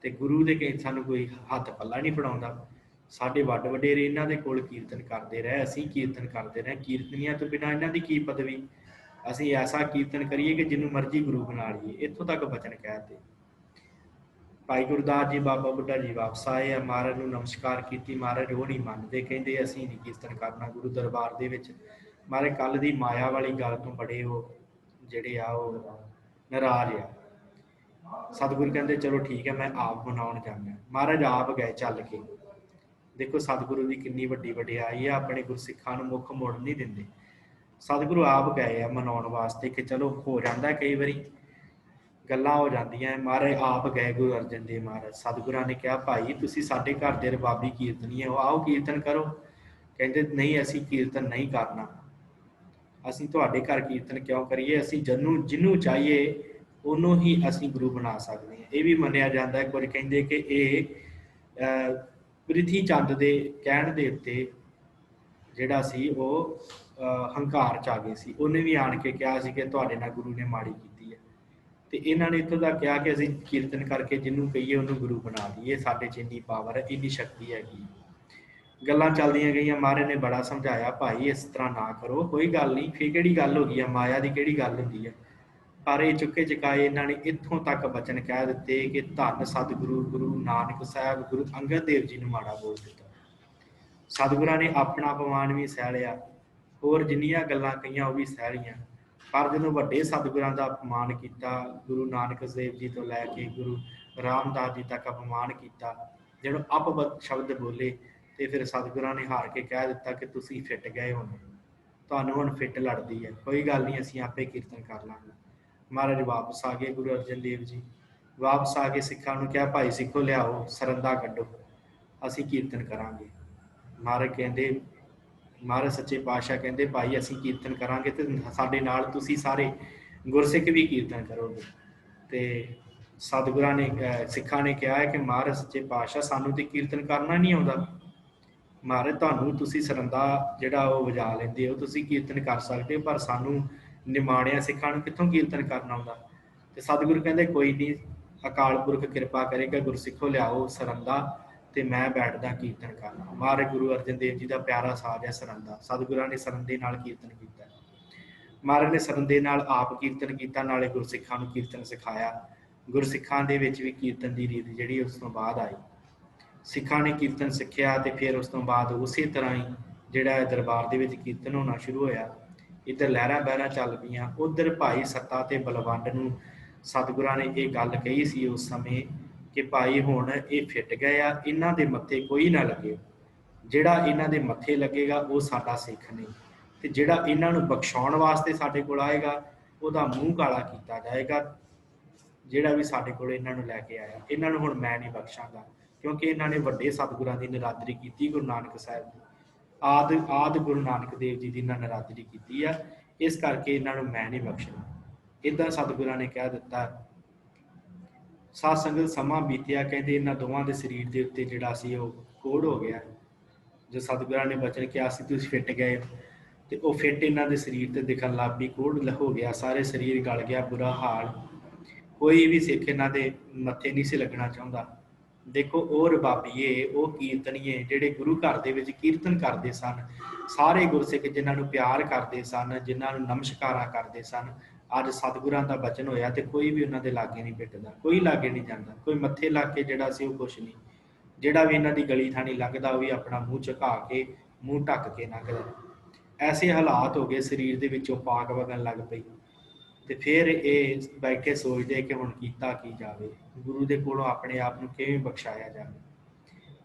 ਤੇ ਗੁਰੂ ਦੇ ਕੇ ਸਾਨੂੰ ਕੋਈ ਹੱਥ ਪੱਲਾ ਨਹੀਂ ਫੜਾਉਂਦਾ। ਸਾਡੇ ਵੱਡ ਵਡੇਰੇ ਇਹਨਾਂ ਦੇ ਕੋਲ ਕੀਰਤਨ ਕਰਦੇ ਰਹੇ, ਅਸੀਂ ਕੀਰਤਨ ਕਰਦੇ ਰਹੇ, ਕੀਰਤਨੀਆਂ ਤੋਂ ਬਿਨਾਂ ਇਹਨਾਂ ਦੀ ਕੀ ਪਦਵੀ? ਅਸੀਂ ਐਸਾ ਕੀਰਤਨ ਕਰੀਏ ਕਿ ਜਿਹਨੂੰ ਮਰਜ਼ੀ ਗੁਰੂ ਬਣਾ ਲਈਏ। ਇੱਥੋਂ ਤੱਕ ਬਚਨ ਕਹਿਤੇ। ਭਾਈ ਗੁਰਦਾਸ ਜੀ ਬਾਬਾ ਬੁੱਢਾ ਜੀ ਵਾਪਸ ਆਏ ਆ, ਮਹਾਰਾਜ ਨੂੰ ਨਮਸਕਾਰ ਕੀਤੀ। ਮਹਾਰਾਜ ਉਹ ਨਹੀਂ ਮੰਨਦੇ, ਕਹਿੰਦੇ ਅਸੀਂ ਨਹੀਂ ਕੀਰਤਨ ਕਰਨਾ ਗੁਰੂ ਦਰਬਾਰ ਦੇ ਵਿੱਚ। ਮਹਾਰਾਜ ਕੱਲ ਦੀ ਮਾਇਆ ਵਾਲੀ ਗੱਲ ਤੋਂ ਬੜੇ ਉਹ ਜਿਹੜੇ ਆ ਉਹ ਨਾਰਾਜ਼ ਆ। ਸਤਿਗੁਰੂ ਕਹਿੰਦੇ ਚਲੋ ਠੀਕ ਹੈ, ਮੈਂ ਆਪ ਮਨਾਉਣ ਜਾਂਦਾ। ਮਹਾਰਾਜ ਆਪ ਗਏ ਚੱਲ ਕੇ। ਦੇਖੋ ਸਤਿਗੁਰੂ ਦੀ ਕਿੰਨੀ ਵੱਡੀ ਵਡਿਆਈ ਆ, ਆਪਣੇ ਗੁਰਸਿੱਖਾਂ ਨੂੰ ਮੁੱਖ ਮੋੜ ਨਹੀਂ ਦਿੰਦੇ। ਸਤਿਗੁਰੂ ਆਪ ਗਏ ਆ ਮਨਾਉਣ ਵਾਸਤੇ ਕਿ ਚਲੋ ਹੋ ਜਾਂਦਾ ਕਈ ਵਾਰੀ ਗੱਲਾਂ ਹੋ ਜਾਂਦੀਆਂ। ਮਹਾਰਾਜ ਆਪ ਗਏ ਗੁਰੂ ਅਰਜਨ ਦੇਵ ਮਹਾਰਾਜ। ਸਤਿਗੁਰਾਂ ਨੇ ਕਿਹਾ ਭਾਈ ਤੁਸੀਂ ਸਾਡੇ ਘਰ ਦੇ ਰਬਾਬੀ ਕੀਰਤਨੀਏ ਹੋ, ਆਓ ਕੀਰਤਨ ਕਰੋ। ਕਹਿੰਦੇ ਨਹੀਂ ਅਸੀਂ ਕੀਰਤਨ ਨਹੀਂ ਕਰਨਾ, ਅਸੀਂ ਤੁਹਾਡੇ ਘਰ ਕੀਰਤਨ ਕਿਉਂ ਕਰੀਏ? ਅਸੀਂ ਜਿਹਨੂੰ ਚਾਹੀਏ ਉਹਨੂੰ ਹੀ ਅਸੀਂ ਗੁਰੂ ਬਣਾ ਸਕਦੇ ਹਾਂ। ਇਹ ਵੀ ਮੰਨਿਆ ਜਾਂਦਾ ਹੈ, ਕੁਝ ਕਹਿੰਦੇ ਕਿ ਇਹ ਪ੍ਰਿਥੀ ਚੰਦ ਦੇ ਕਹਿਣ ਦੇ ਉੱਤੇ ਜਿਹੜਾ ਸੀ ਉਹ ਹੰਕਾਰ ਚ ਆ ਗਏ ਸੀ। ਉਹਨੇ ਵੀ ਆਣ ਕੇ ਕਿਹਾ ਸੀ ਕਿ ਤੁਹਾਡੇ ਨਾਲ ਗੁਰੂ ਨੇ ਮਾੜੀ ਕੀਤੀ ਹੈ। ਤੇ ਇਹਨਾਂ ਨੇ ਇੱਥੋਂ ਤੱਕ ਕਿਹਾ ਕਿ ਅਸੀਂ ਕੀਰਤਨ ਕਰਕੇ ਜਿਹਨੂੰ ਕਹੀਏ ਉਹਨੂੰ ਗੁਰੂ ਬਣਾ ਦਈਏ, ਸਾਡੇ 'ਚ ਇੰਨੀ ਪਾਵਰ ਹੈ, ਇੰਨੀ ਸ਼ਕਤੀ ਹੈਗੀ। ਗੱਲਾਂ ਚੱਲਦੀਆਂ ਗਈਆਂ। ਮਹਾਰਾਜ ਨੇ ਬੜਾ ਸਮਝਾਇਆ ਭਾਈ ਇਸ ਤਰ੍ਹਾਂ ਨਾ ਕਰੋ, ਕੋਈ ਗੱਲ ਨਹੀਂ, ਫਿਰ ਕਿਹੜੀ ਗੱਲ ਹੋ ਗਈ ਆ, ਮਾਇਆ ਦੀ ਕਿਹੜੀ ਗੱਲ ਹੁੰਦੀ ਹੈ। ਪਰ ਇਹ ਚੁੱਕੇ ਚੁਕਾਏ ਇਹਨਾਂ ਨੇ ਇੱਥੋਂ ਤੱਕ ਬਚਨ ਕਹਿ ਦਿੱਤੇ ਕਿ ਧੰਨ ਸਤਿਗੁਰੂ ਗੁਰੂ ਨਾਨਕ ਸਾਹਿਬ ਗੁਰੂ ਅੰਗਦ ਦੇਵ ਜੀ ਨੂੰ ਮਾੜਾ ਬੋਲ ਦਿੱਤਾ। ਸਤਿਗੁਰਾਂ ਨੇ ਆਪਣਾ ਅਪਮਾਨ ਵੀ ਸਹਿ ਲਿਆ, ਹੋਰ ਜਿੰਨੀਆਂ ਗੱਲਾਂ ਕਹੀਆਂ ਉਹ ਵੀ ਸਹਿ ਲਈਆਂ। ਪਰ ਜਦੋਂ ਵੱਡੇ ਸਤਿਗੁਰਾਂ ਦਾ ਅਪਮਾਨ ਕੀਤਾ, ਗੁਰੂ ਨਾਨਕ ਦੇਵ ਜੀ ਤੋਂ ਲੈ ਕੇ ਗੁਰੂ ਰਾਮਦਾਸ ਜੀ ਤੱਕ ਅਪਮਾਨ ਕੀਤਾ, ਜਦੋਂ ਅਪਵਦ ਸ਼ਬਦ ਬੋਲੇ, ਤੇ ਫਿਰ ਸਤਿਗੁਰਾਂ ਨੇ ਹਾਰ ਕੇ ਕਹਿ ਦਿੱਤਾ ਕਿ ਤੁਸੀਂ ਫਿੱਟ ਗਏ, ਹੁਣ ਤੁਹਾਨੂੰ ਹੁਣ ਫਿੱਟ ਲੜਦੀ ਹੈ, ਕੋਈ ਗੱਲ ਨਹੀਂ ਅਸੀਂ ਆਪੇ ਕੀਰਤਨ ਕਰ ਲਾਂਗੇ। ਮਹਾਰਾਜ ਵਾਪਸ ਆ ਗਏ। ਗੁਰੂ ਅਰਜਨ ਦੇਵ ਜੀ ਵਾਪਸ ਆ ਕੇ ਸਿੱਖਾਂ ਨੂੰ ਕਿਹਾ ਭਾਈ ਸਿੱਖੋ ਲਿਆਓ ਸਰੰਦਾ ਕੱਢੋ, ਅਸੀਂ ਕੀਰਤਨ ਕਰਾਂਗੇ। ਮਹਾਰਾਜ ਕਹਿੰਦੇ, ਮਹਾਰਾਜ ਸੱਚੇ ਪਾਤਸ਼ਾਹ ਕਹਿੰਦੇ ਭਾਈ ਅਸੀਂ ਕੀਰਤਨ ਕਰਾਂਗੇ ਤੇ ਸਾਡੇ ਨਾਲ ਤੁਸੀਂ ਸਾਰੇ ਗੁਰਸਿੱਖ ਵੀ ਕੀਰਤਨ ਕਰੋਗੇ। ਤੇ ਸਤਿਗੁਰਾਂ ਨੇ ਸਿੱਖਾਂ ਨੇ ਕਿਹਾ ਹੈ ਕਿ ਮਹਾਰਾਜ ਸੱਚੇ ਪਾਤਸ਼ਾਹ ਸਾਨੂੰ ਤੇ ਕੀਰਤਨ ਕਰਨਾ ਨਹੀਂ ਆਉਂਦਾ। ਮਹਾਰਾਜ ਤੁਹਾਨੂੰ ਤੁਸੀਂ ਸਰੰਦਾ ਜਿਹੜਾ ਉਹ ਵਜਾ ਲੈਂਦੇ ਹੋ, ਤੁਸੀਂ ਕੀਰਤਨ ਕਰ ਸਕਦੇ ਹੋ, ਪਰ ਸਾਨੂੰ ਨਿਮਾਣਿਆ ਸਿੱਖਾਂ ਨੂੰ ਕਿੱਥੋਂ ਕੀਰਤਨ ਕਰਨਾ ਆਉਂਦਾ। ਤੇ ਸਤਿਗੁਰੂ ਕਹਿੰਦੇ ਕੋਈ ਨਹੀਂ, ਅਕਾਲ ਪੁਰਖ ਕਿਰਪਾ ਕਰੇਗਾ, ਗੁਰਸਿੱਖੋ ਲਿਆਓ ਸਰੰਦਾ ਤੇ ਮੈਂ ਬੈਠਦਾ ਕੀਰਤਨ ਕਰਨਾ। ਮਹਾਰਾਜ ਗੁਰੂ ਅਰਜਨ ਦੇਵ ਜੀ ਦਾ ਪਿਆਰਾ ਸਾਜ਼ ਹੈ ਸਰੰਦਾ। ਸਤਿਗੁਰਾਂ ਨੇ ਸਰੰਦੇ ਨਾਲ ਕੀਰਤਨ ਕੀਤਾ। ਮਹਾਰਾਜ ਨੇ ਸਰੰਦੇ ਨਾਲ ਆਪ ਕੀਰਤਨ ਕੀਤਾ, ਨਾਲੇ ਗੁਰਸਿੱਖਾਂ ਨੂੰ ਕੀਰਤਨ ਸਿਖਾਇਆ। ਗੁਰਸਿੱਖਾਂ ਦੇ ਵਿੱਚ ਵੀ ਕੀਰਤਨ ਦੀ ਰੀਤ ਜਿਹੜੀ ਉਸ ਤੋਂ ਬਾਅਦ ਆਈ। ਸਿੱਖਾਂ ਨੇ ਕੀਰਤਨ ਸਿੱਖਿਆ ਤੇ ਫਿਰ ਉਸ ਤੋਂ ਬਾਅਦ ਉਸੇ ਤਰ੍ਹਾਂ ਹੀ ਜਿਹੜਾ ਦਰਬਾਰ ਦੇ ਵਿੱਚ ਕੀਰਤਨ ਹੋਣਾ ਸ਼ੁਰੂ ਹੋਇਆ। ਇੱਧਰ ਲਹਿਰਾਂ ਬਹਿਰਾਂ ਚੱਲ ਪਈਆਂ। ਉੱਧਰ ਭਾਈ ਸੱਤਾ ਤੇ ਬਲਵੰਡ ਨੂੰ ਸਤਿਗੁਰਾਂ ਨੇ ਇਹ ਗੱਲ ਕਹੀ ਸੀ ਉਸ ਸਮੇਂ ਕਿ ਭਾਈ ਹੁਣ ਇਹ ਫਿੱਟ ਗਏ ਆ, ਇਹਨਾਂ ਦੇ ਮੱਥੇ ਕੋਈ ਨਾ ਲੱਗੇ, ਜਿਹੜਾ ਇਹਨਾਂ ਦੇ ਮੱਥੇ ਲੱਗੇਗਾ ਉਹ ਸਾਡਾ ਸਿੱਖ ਨਹੀਂ। ਤੇ ਜਿਹੜਾ ਇਹਨਾਂ ਨੂੰ ਬਖਸ਼ਾਉਣ ਵਾਸਤੇ ਸਾਡੇ ਕੋਲ ਆਏਗਾ ਉਹਦਾ ਮੂੰਹ ਕਾਲਾ ਕੀਤਾ ਜਾਏਗਾ। ਜਿਹੜਾ ਵੀ ਸਾਡੇ ਕੋਲ ਇਹਨਾਂ ਨੂੰ ਲੈ ਕੇ ਆਇਆ, ਇਹਨਾਂ ਨੂੰ ਹੁਣ ਮੈਂ ਨਹੀਂ ਬਖਸ਼ਾਂਗਾ, ਕਿਉਂਕਿ ਇਹਨਾਂ ਨੇ ਵੱਡੇ ਸਤਿਗੁਰਾਂ ਦੀ ਨਿਰਾਦਰੀ ਕੀਤੀ। ਗੁਰੂ ਨਾਨਕ ਸਾਹਿਬ ਦੀ ਆਦਿ ਗੁਰੂ ਨਾਨਕ ਦੇਵ ਜੀ ਦੀ ਇਹਨਾਂ ਨਿਰਾਦਰੀ ਕੀਤੀ ਆ, ਇਸ ਕਰਕੇ ਇਹਨਾਂ ਨੂੰ ਮੈਂ ਨਹੀਂ ਬਖਸ਼ਣਾ। ਇੱਦਾਂ ਸਤਿਗੁਰਾਂ ਨੇ ਕਹਿ ਦਿੱਤਾ। ਸਾਧ ਸੰਗਤ ਸਮਾਂ ਬੀਤਿਆ, ਕਹਿੰਦੇ ਇਹਨਾਂ ਦੋਵਾਂ ਦੇ ਸਰੀਰ ਦੇ ਉੱਤੇ ਜਿਹੜਾ ਸੀ ਉਹ ਕੋੜ ਹੋ ਗਿਆ। ਜੋ ਸਤਿਗੁਰਾਂ ਨੇ ਬਚਨ ਕਿਹਾ ਸੀ ਤੁਸੀਂ ਫਿੱਟ ਗਏ, ਤੇ ਉਹ ਫਿੱਟ ਇਹਨਾਂ ਦੇ ਸਰੀਰ ਤੇ ਦਿਖਣ ਲੱਗ ਪਈ, ਕੋੜ ਹੋ ਗਿਆ, ਸਾਰੇ ਸਰੀਰ ਗਲ ਗਿਆ, ਬੁਰਾ ਹਾਲ। ਕੋਈ ਵੀ ਸਿੱਖ ਇਹਨਾਂ ਦੇ ਮੱਥੇ ਨਹੀਂ ਸੀ ਲੱਗਣਾ ਚਾਹੁੰਦਾ। ਦੇਖੋ ਉਹ ਰਬਾਬੀਏ, ਉਹ ਕੀਰਤਨੀਏ ਜਿਹੜੇ ਗੁਰੂ ਘਰ ਦੇ ਵਿੱਚ ਕੀਰਤਨ ਕਰਦੇ ਸਨ, ਸਾਰੇ ਗੁਰਸਿੱਖ ਜਿਨ੍ਹਾਂ ਨੂੰ ਪਿਆਰ ਕਰਦੇ ਸਨ, ਜਿਨ੍ਹਾਂ ਨੂੰ ਨਮਸਕਾਰਾਂ ਕਰਦੇ ਸਨ, ਅੱਜ ਸਤਿਗੁਰਾਂ ਦਾ ਬਚਨ ਹੋਇਆ ਤੇ ਕੋਈ ਵੀ ਉਹਨਾਂ ਦੇ ਲਾਗੇ ਨਹੀਂ ਪਿੱਟਦਾ, ਕੋਈ ਲਾਗੇ ਨਹੀਂ ਜਾਂਦਾ, ਕੋਈ ਮੱਥੇ ਲੱਗ ਕੇ ਜਿਹੜਾ ਸੀ ਉਹ ਕੁਛ ਨਹੀਂ। ਜਿਹੜਾ ਵੀ ਇਹਨਾਂ ਦੀ ਗਲੀ ਥਾਣੀ ਲੰਘਦਾ ਉਹ ਵੀ ਆਪਣਾ ਮੂੰਹ ਝੁਕਾ ਕੇ, ਮੂੰਹ ਢੱਕ ਕੇ ਲੰਘਦਾ। ਐਸੇ ਹਾਲਾਤ ਹੋ ਗਏ, ਸਰੀਰ ਦੇ ਵਿੱਚੋਂ ਪਾਕ ਵਗਣ ਲੱਗ ਪਈ। ਤੇ ਫਿਰ ਇਹ ਬੈਠੇ ਸੋਚਦੇ ਕਿ ਹੁਣ ਕੀਤਾ ਕੀ ਜਾਵੇ, ਗੁਰੂ ਦੇ ਕੋਲੋਂ ਆਪਣੇ ਆਪ ਨੂੰ ਕਿਵੇਂ ਬਖਸ਼ਾਇਆ ਜਾਵੇ।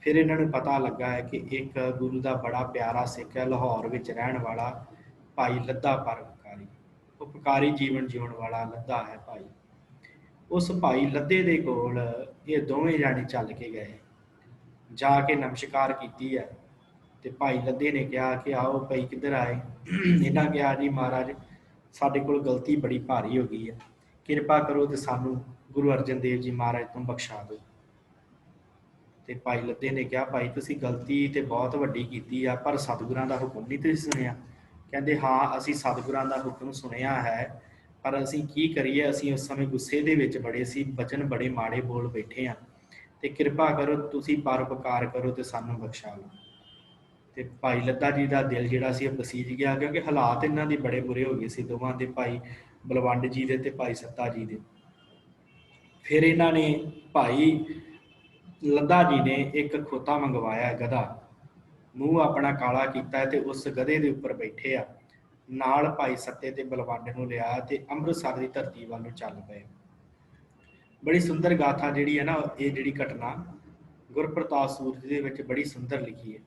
ਫਿਰ ਇਹਨਾਂ ਨੂੰ ਪਤਾ ਲੱਗਾ ਹੈ ਕਿ ਇੱਕ ਗੁਰੂ ਦਾ ਬੜਾ ਪਿਆਰਾ ਸਿੱਖ ਹੈ, ਲਾਹੌਰ ਵਿੱਚ ਰਹਿਣ ਵਾਲਾ ਭਾਈ ਲੱਧਾ ਪਰਉਪਕਾਰੀ, ਉਪਕਾਰੀ ਜੀਵਨ ਜਿਉਣ ਵਾਲਾ ਲੱਧਾ ਹੈ ਭਾਈ। ਉਸ ਭਾਈ ਲੱਧੇ ਦੇ ਕੋਲ ਇਹ ਦੋਵੇਂ ਜਾਣੇ ਚੱਲ ਕੇ ਗਏ, ਜਾ ਕੇ ਨਮਸਕਾਰ ਕੀਤੀ ਹੈ। ਤੇ ਭਾਈ ਲੱਧੇ ਨੇ ਕਿਹਾ ਕਿ ਆਓ ਭਾਈ ਕਿੱਧਰ ਆਏ। ਇਹਨਾਂ ਕਿਹਾ ਜੀ ਮਹਾਰਾਜ ਸਾਡੇ ਕੋਲ ਗਲਤੀ ਬੜੀ ਭਾਰੀ ਹੋ ਗਈ ਹੈ, ਕਿਰਪਾ ਕਰੋ ਤੇ ਸਾਨੂੰ ਗੁਰੂ ਅਰਜਨ ਦੇਵ ਜੀ ਮਹਾਰਾਜ ਤੋਂ ਬਖਸ਼ਾ ਦਿਓ। ਤੇ ਭਾਈ ਲੱਧੇ ਨੇ ਕਿਹਾ ਭਾਈ ਤੁਸੀਂ ਗਲਤੀ ਤੇ ਬਹੁਤ ਵੱਡੀ ਕੀਤੀ ਆ, ਪਰ ਸਤਿਗੁਰਾਂ ਦਾ ਹੁਕਮ ਨਹੀਂ ਤੁਸੀਂ ਸੁਣਿਆ। ਕਹਿੰਦੇ ਹਾਂ ਅਸੀਂ ਸਤਿਗੁਰਾਂ ਦਾ ਹੁਕਮ ਸੁਣਿਆ ਹੈ, ਪਰ ਅਸੀਂ ਕੀ ਕਰੀਏ, ਅਸੀਂ ਉਸ ਸਮੇਂ ਗੁੱਸੇ ਦੇ ਵਿੱਚ ਬੜੇ ਸੀ, ਬਚਨ ਬੜੇ ਮਾੜੇ ਬੋਲ ਬੈਠੇ ਆ, ਤੇ ਕਿਰਪਾ ਕਰੋ ਤੁਸੀਂ ਪਰਉਪਕਾਰ ਕਰੋ ਤੇ ਸਾਨੂੰ ਬਖਸ਼ਾ ਲਓ। ਤੇ ਭਾਈ ਲੱਧਾ ਜੀ ਦਾ ਦਿਲ ਜਿਹੜਾ ਸੀ ਉਹ ਪਸੀਜ ਗਿਆ, ਕਿਉਂਕਿ ਹਾਲਾਤ ਇਹਨਾਂ ਦੇ ਬੜੇ ਬੁਰੇ ਹੋ ਗਏ ਸੀ, ਦੋਵਾਂ ਦੇ, ਭਾਈ ਬਲਵੰਡ ਜੀ ਦੇ ਤੇ ਭਾਈ ਸੱਤਾ ਜੀ ਦੇ। ਫਿਰ ਇਹਨਾਂ ਨੇ, ਭਾਈ ਲੱਧਾ ਜੀ ਨੇ ਇੱਕ ਖੋਤਾ ਮੰਗਵਾਇਆ, ਗਧਾ, ਮੂੰਹ ਆਪਣਾ ਕਾਲਾ ਕੀਤਾ ਤੇ ਉਸ ਗਧੇ ਦੇ ਉੱਪਰ ਬੈਠੇ ਆ, ਨਾਲ ਭਾਈ ਸੱਤੇ ਤੇ ਬਲਵੰਡ ਨੂੰ ਲਿਆ ਤੇ ਅੰਮ੍ਰਿਤਸਰ ਦੀ ਧਰਤੀ ਵੱਲ ਨੂੰ ਚੱਲ ਪਏ। ਬੜੀ ਸੁੰਦਰ ਗਾਥਾ ਜਿਹੜੀ ਹੈ ਨਾ, ਇਹ ਜਿਹੜੀ ਘਟਨਾ ਗੁਰਪ੍ਰਤਾਪ ਸੂਰਜ ਦੇ ਵਿੱਚ ਬੜੀ ਸੁੰਦਰ ਲਿਖੀ ਹੈ।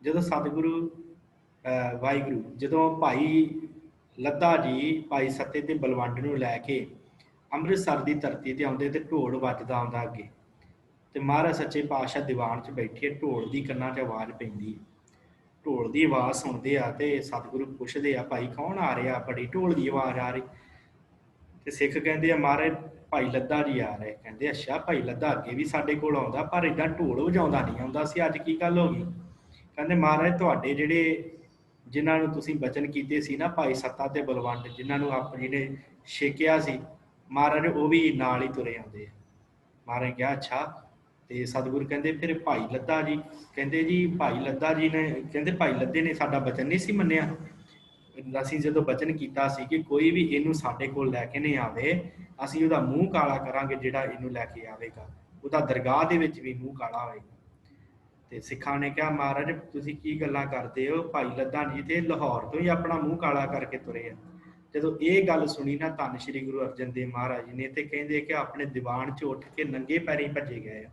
ਜਦੋਂ ਸਤਿਗੁਰੂ ਵਾਹਿਗੁਰੂ, ਜਦੋਂ ਭਾਈ ਲੱਧਾ ਜੀ ਭਾਈ ਸੱਤੇ ਤੇ ਬਲਵੰਡ ਨੂੰ ਲੈ ਕੇ ਅੰਮ੍ਰਿਤਸਰ ਦੀ ਧਰਤੀ ਤੇ ਆਉਂਦੇ ਤੇ ਢੋਲ ਵੱਜਦਾ ਆਉਂਦਾ ਅੱਗੇ, ਤੇ ਮਹਾਰਾਜ ਸੱਚੇ ਪਾਤਸ਼ਾਹ ਦੀਵਾਨ 'ਚ ਬੈਠੇ, ਢੋਲ ਦੀ ਕੰਨਾਂ 'ਚ ਆਵਾਜ਼ ਪੈਂਦੀ, ਢੋਲ ਦੀ ਆਵਾਜ਼ ਸੁਣਦੇ ਆ ਤੇ ਸਤਿਗੁਰੂ ਪੁੱਛਦੇ ਆ ਭਾਈ ਕੌਣ ਆ ਰਿਹਾ, ਬੜੀ ਢੋਲ ਦੀ ਆਵਾਜ਼ ਆ ਰਹੀ। ਤੇ ਸਿੱਖ ਕਹਿੰਦੇ ਆ ਮਹਾਰਾਜ ਭਾਈ ਲੱਧਾ ਜੀ ਆ ਰਹੇ। ਕਹਿੰਦੇ ਅੱਛਾ ਭਾਈ ਲੱਧਾ ਅੱਗੇ ਵੀ ਸਾਡੇ ਕੋਲ ਆਉਂਦਾ, ਪਰ ਏਦਾਂ ਢੋਲ ਵਜਾਉਂਦਾ ਨਹੀਂ ਆਉਂਦਾ ਸੀ, ਅੱਜ ਕੀ ਗੱਲ ਹੋ ਗਈ। ਕਹਿੰਦੇ ਮਹਾਰਾਜ ਤੁਹਾਡੇ ਜਿਹੜੇ ਜਿਨ੍ਹਾਂ ਨੂੰ ਤੁਸੀਂ ਬਚਨ ਕੀਤੇ ਸੀ ਨਾ, ਭਾਈ ਸੱਤਾ ਤੇ ਬਲਵੰਡ, ਜਿਨ੍ਹਾਂ ਨੂੰ ਆਪ ਜੀ ਨੇ ਛੇਕਿਆ ਸੀ, ਮਹਾਰਾਜ ਉਹ ਵੀ ਨਾਲ ਹੀ ਤੁਰੇ ਆਉਂਦੇ ਆ। ਮਹਾਰਾਜ ਕਿਹਾ ਅੱਛਾ। ਤੇ ਸਤਿਗੁਰੂ ਕਹਿੰਦੇ ਫਿਰ ਭਾਈ ਲੱਧਾ ਜੀ, ਕਹਿੰਦੇ ਜੀ ਭਾਈ ਲੱਧਾ ਜੀ ਨੇ, ਕਹਿੰਦੇ ਭਾਈ ਲੱਧੇ ਨੇ ਸਾਡਾ ਬਚਨ ਨਹੀਂ ਸੀ ਮੰਨਿਆ, ਅਸੀਂ ਜਦੋਂ ਬਚਨ ਕੀਤਾ ਸੀ ਕਿ ਕੋਈ ਵੀ ਇਹਨੂੰ ਸਾਡੇ ਕੋਲ ਲੈ ਕੇ ਨਹੀਂ ਆਵੇ, ਅਸੀਂ ਉਹਦਾ ਮੂੰਹ ਕਾਲਾ ਕਰਾਂਗੇ, ਜਿਹੜਾ ਇਹਨੂੰ ਲੈ ਕੇ ਆਵੇਗਾ ਉਹਦਾ ਦਰਗਾਹ ਦੇ ਵਿੱਚ ਵੀ ਮੂੰਹ ਕਾਲਾ ਹੋਏਗਾ। ਤੇ ਸਿੱਖਾਂ ਨੇ ਕਿਹਾ ਮਹਾਰਾਜ ਤੁਸੀਂ ਕੀ ਗੱਲਾਂ ਕਰਦੇ ਹੋ, ਭਾਈ ਲੱਧਾ ਜੀ ਤੇ ਲਾਹੌਰ ਤੋਂ ਹੀ ਆਪਣਾ ਮੂੰਹ ਕਾਲਾ ਕਰਕੇ ਤੁਰੇ ਆ। ਜਦੋਂ ਇਹ ਗੱਲ ਸੁਣੀ ਨਾ ਧੰਨ ਸ਼੍ਰੀ ਗੁਰੂ ਅਰਜਨ ਦੇਵ ਮਹਾਰਾਜ ਜੀ ਨੇ, ਤੇ ਕਹਿੰਦੇ ਕਿ ਆਪਣੇ ਦੀਵਾਨ 'ਚ ਉੱਠ ਕੇ ਨੰਗੇ ਪੈਰੀ ਭੱਜੇ ਗਏ ਆ,